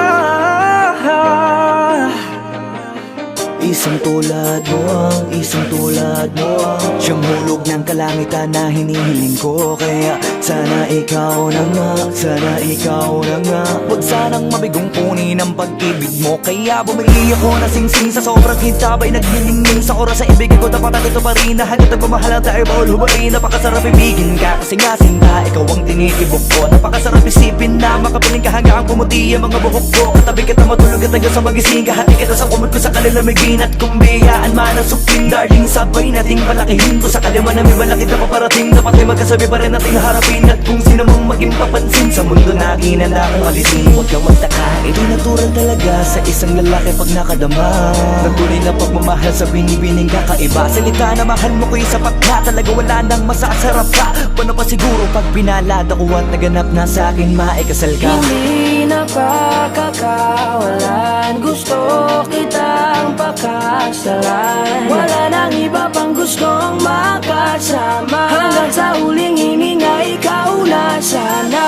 Isang tulad mo, isang tulad mo. Siyang hulog ng kalangitan na hinihiling ko. Kaya sana ikaw na nga, sana ikaw na nga. Huwag sanang mabigong kunin ang pag-ibig mo. Kaya bumili ako na sing-sing sa sobrang kitabay. Nagniningning sa oras sa ibigay ko. Dapat ito pa rin na hagad ang pamahalang tayo. Bawal humarin, napakasarap ibigin ka. Kasi nga sinta, ikaw ang tinitibok ko. Napakasarap isipin na makapiling ka hanggang pumuti ang mga buhok ko. Katabi kita matulog at hanggang sa magising ka. Hati kita sa kumot ko sa kanilamigin. At kung biyayaan man ang supling, darling, sabay nating palakihin. Kung sakali man na may malaki na paparating, dapat ay magkasabi pa rin nating harapin. At kung sino mong maging papansin sa mundo na ginanda kong alisin. Huwag kang magtaka, ito'y natural talaga sa isang lalaki pag nakadama. Natuloy na pagmamahal sa binibining kakaiba. Salita na mahal mo ko'y sapat na, talaga wala nang masasarap ka. Paano pa siguro pag pinalad ako at naganap na sa akin maikasal ka? Hindi na pagkakawalan, gusto kitang pakasalan. Wala nang iba pang gustong makasama, hanggang sa huling hininga ikaw na sana.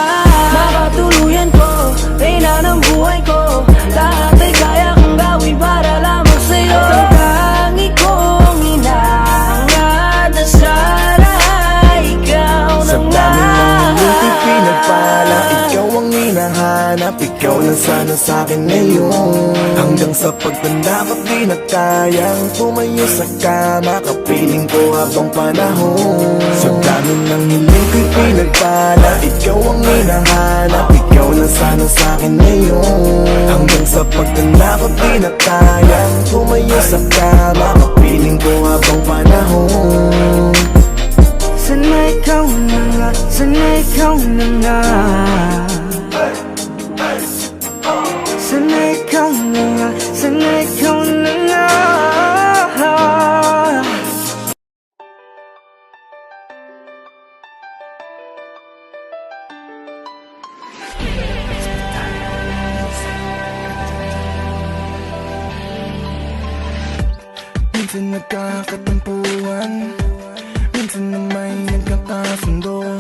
Makatuluyan ko, reyna ng buhay ko, lahat ay kaya kong gawin para lamang sa'yo. Ang tangi kong inaangat na sana ikaw na nga. Pinagpala, ikaw ang hinahanap, ikaw na sana sa'kin ngayon. Hanggang sa pagtanda ko't di na kayang tumayo sa kama, kapiling ko habang panahon. Sa dami ng hiling ko'y pinagpala, ikaw ang hinahanap, ikaw na sana sa'kin ngayon. Hanggang sa pagtanda ko't di na kayang tumayo sa kama, kapiling ko habang panahon. Sana ikaw na nga, sana ikaw na nga. Sana ikaw na nga, sana ikaw na nga. Minsan nagkakatampuhan, minsan na may nagkakasundo.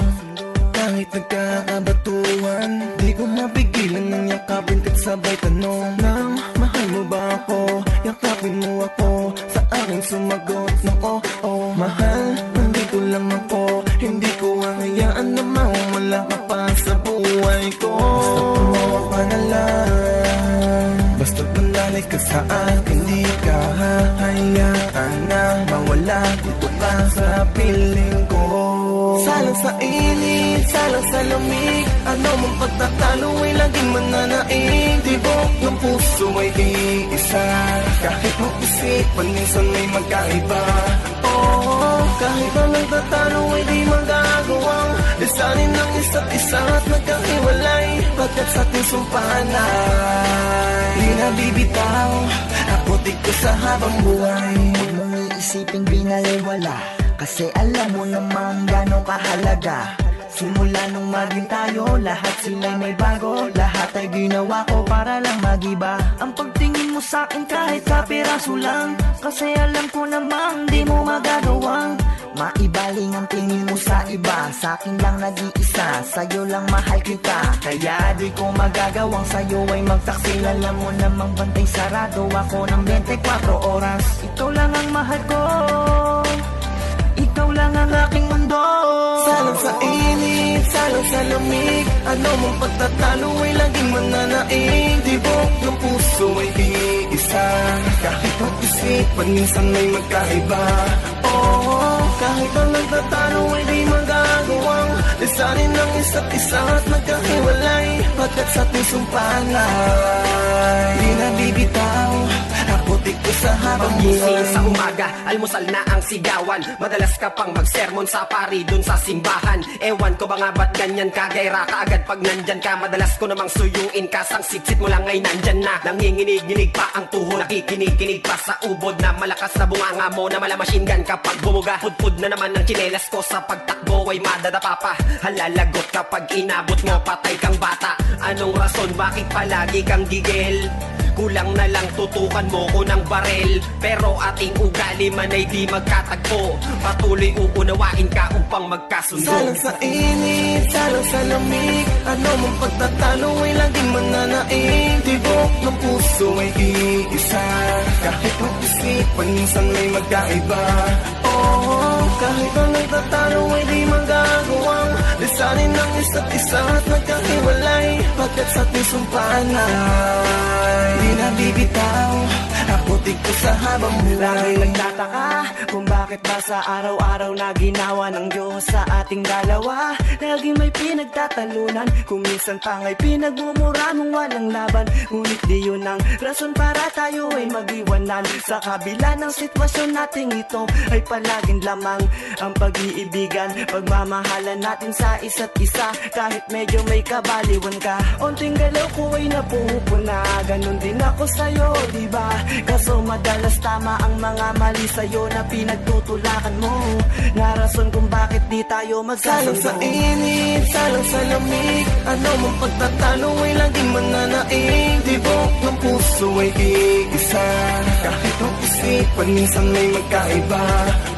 Kahit nagkakabatuhan, di ko mapigilan ng yakapin ka't sabay tanong ng mahal mo ba ako? Yakapin mo ako, sa akin sumagot ng oo. Mahal, nandito lang ako, hindi ko hahayaan na mawala ka pa sa buhay ko. Basta tumawa ka na lang, basta panlalay ka sa akin, di ka hahayaan na mawala dito ka sa piling ko. Salang sa init, salang sa lamig, ano mong pagtatalo ay laging mananaig. Tibok ng puso ay iisa, kahit mag-isipan minsan may magkaiba. Oh, kahit na nagtatalo ay di magagawang lisanin ng isa't isa at nagkahiwalay. Pagkat sa ating sumpahan ay di nabibitaw, ako di ko sa habang buhay. Huwag mong iisipin binaliwala, kasi alam mo namang gano'ng kahalaga. Simula nung maging tayo, lahat sila'y may bago. Lahat ay ginawa ko para lang magiba. Ang pagtingin mo sa'kin kahit kapiraso lang, kasi alam ko namang di mo magagawang maibaling ang tingin mo sa iba. Sa'kin lang nag-iisa, sa'yo lang mahal kita. Kaya di ko magagawang sa'yo ay magtaksil. Alam mo namang bantay sarado ako ng 24 oras. Ikaw lang ang mahal ko, ikaw lang ang aking mundo. Salang sa init, salang sa lamig, ano mong pagtatalo ay laging mananaig. Tibok ng puso ay iisa, kahit mag-isipan minsan may magkaiba. Oh, kahit ang nagtatalo ay di magagawang lisanin ng isa't isa at magkahiwalay. Pagkat sa ating sumpahan ay di nabibitaw, ako di ko sa habang buhay. Sa umaga, almusal na ang sigawan, madalas ka pang magsermon sa pari dun sa simbahan. Ewan ko ba nga ba't ganyan ka, gaira ka agad pag nandyan ka. Madalas ko namang suyuin ka, sang sitsit mo lang ay nandyan na. Nanginginig-nginig pa ang tuhod, nakikinig-kinig pa sa ubod na malakas na bunganga mo na machine gun kapag bumuga. Pudpud na naman ang tsinelas ko sa pagtakbo ay madadapa pa. Halalagot kapag inabot mo, patay kang bata. Anong rason, bakit palagi kang gigil? Kulang na lang tutukan mo ko ng barel, pero ating ugali man ay di magkatagpo. Patuloy uunawain ka upang magkasundo. Salang sa init, salang sa lamig, ano mong pagtatalo ay laging mananaig. Tibok ng puso ay iisa, kahit mag-isipan minsan may magkaiba. Oh, kahit ang nagtatalo ay di magagawang lisanin ng isa't isa at nagkahiwalay. Pagkat sa ating sumpaan ay di na bibitaw ang putik ko sa habang buhay. Lagi nagtataka kung bakit ba sa araw-araw na ginawa ng Diyos sa ating dalawa. Lagi may pinagtatalunan, kung minsan pa nga'y pinagmumura mong walang laban. Ngunit di yun ang rason para tayo ay mag-iwanan. Sa kabila ng sitwasyon nating ito ay palaging lamang ang pag-iibigan, pagmamahalan natin sa isa't isa. Kahit medyo may kabaliwan ka, onting galaw ko ay napupuna. Ganon din ako sa'yo, diba? Kaso madalas tama ang mga mali sa'yo na pinagtutulakan mo, na rason kung bakit di tayo magkasundo. Salang sa init, salang sa lamig, ano mong pagtatalo ay laging mananaig. Tibok ng puso ay iisa, kahit ang isipan minsan may magkaiba.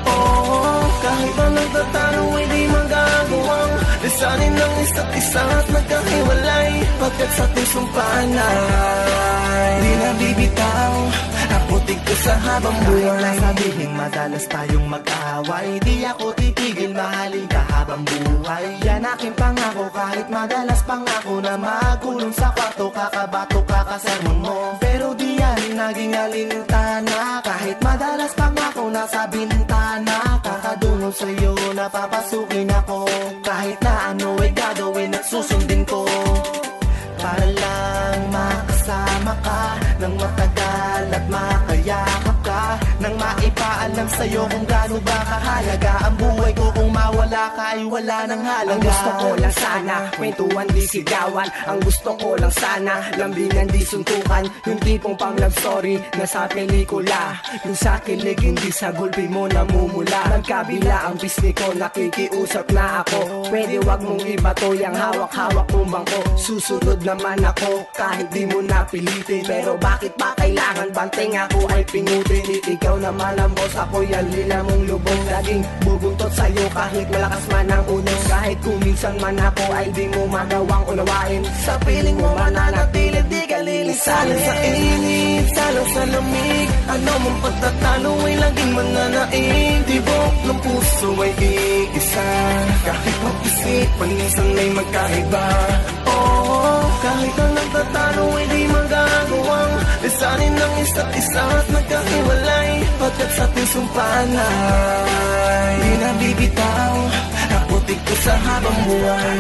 Oh, kahit ang nagtatalo ay di magagawang lisanin ng isa't isa at magkahiwalay. Pagkat sa ating sumpaan ay di na bibitaw ang putik ko sa habang buhay. Sabihin madalas tayong mag-away, di ako titigil mahalin ka habang buhay. Yan aking pangako, kahit madalas pangako na magkulong sa kwarto, kakabato kakasermon mo. Pero di yan naging alintana, kahit madalas pangako nasa bintana. Kakadungo sa'yo napapasukin ako, kahit na ano ay gagawin at susundin ko, para lang makasama ka nang matagal at makayakap ka, nang maipaalam sa'yo kung gaano ba kahalaga ang buhay ko. Kung mawala ka ay wala nang halaga. Ang gusto ko lang sana, kwentuhan di sigawan. Ang gusto ko lang sana, lambingan di suntukan. Yung tipong pang love story na sa pelikula, yung sa kilig hindi sa gulpi mo namumula. Nagkabila ang pisngi ko, nakikiusap na ako. Pwede wag mong ibato yung hawak-hawak mong bangko. Susunod naman ako kahit di mo napilitin. Pero bakit pa kailangan banting ako ay pingutin? Ikaw naman ang boss, ako yan lila mong lubong. Laging bubuntot sa'yo kahit malakas man ang unos. Kahit kung minsan man ako ay di mo magawang unawain. Sa piling mo mananatili, di ka lilisanin. Salang sa init, salang sa lamig, ano mong pagtatalo ay laging mananaig. Tibok ng puso ay iisa, kahit mag-isipan minsan may magkaiba. Oh, kahit ang nagtatalo ay di magagawang lisanin ng isa't isa at magkahiwalay. Pagkat sa ating sumpaan ay di na bibitaw ang putik ko sa habang buhay.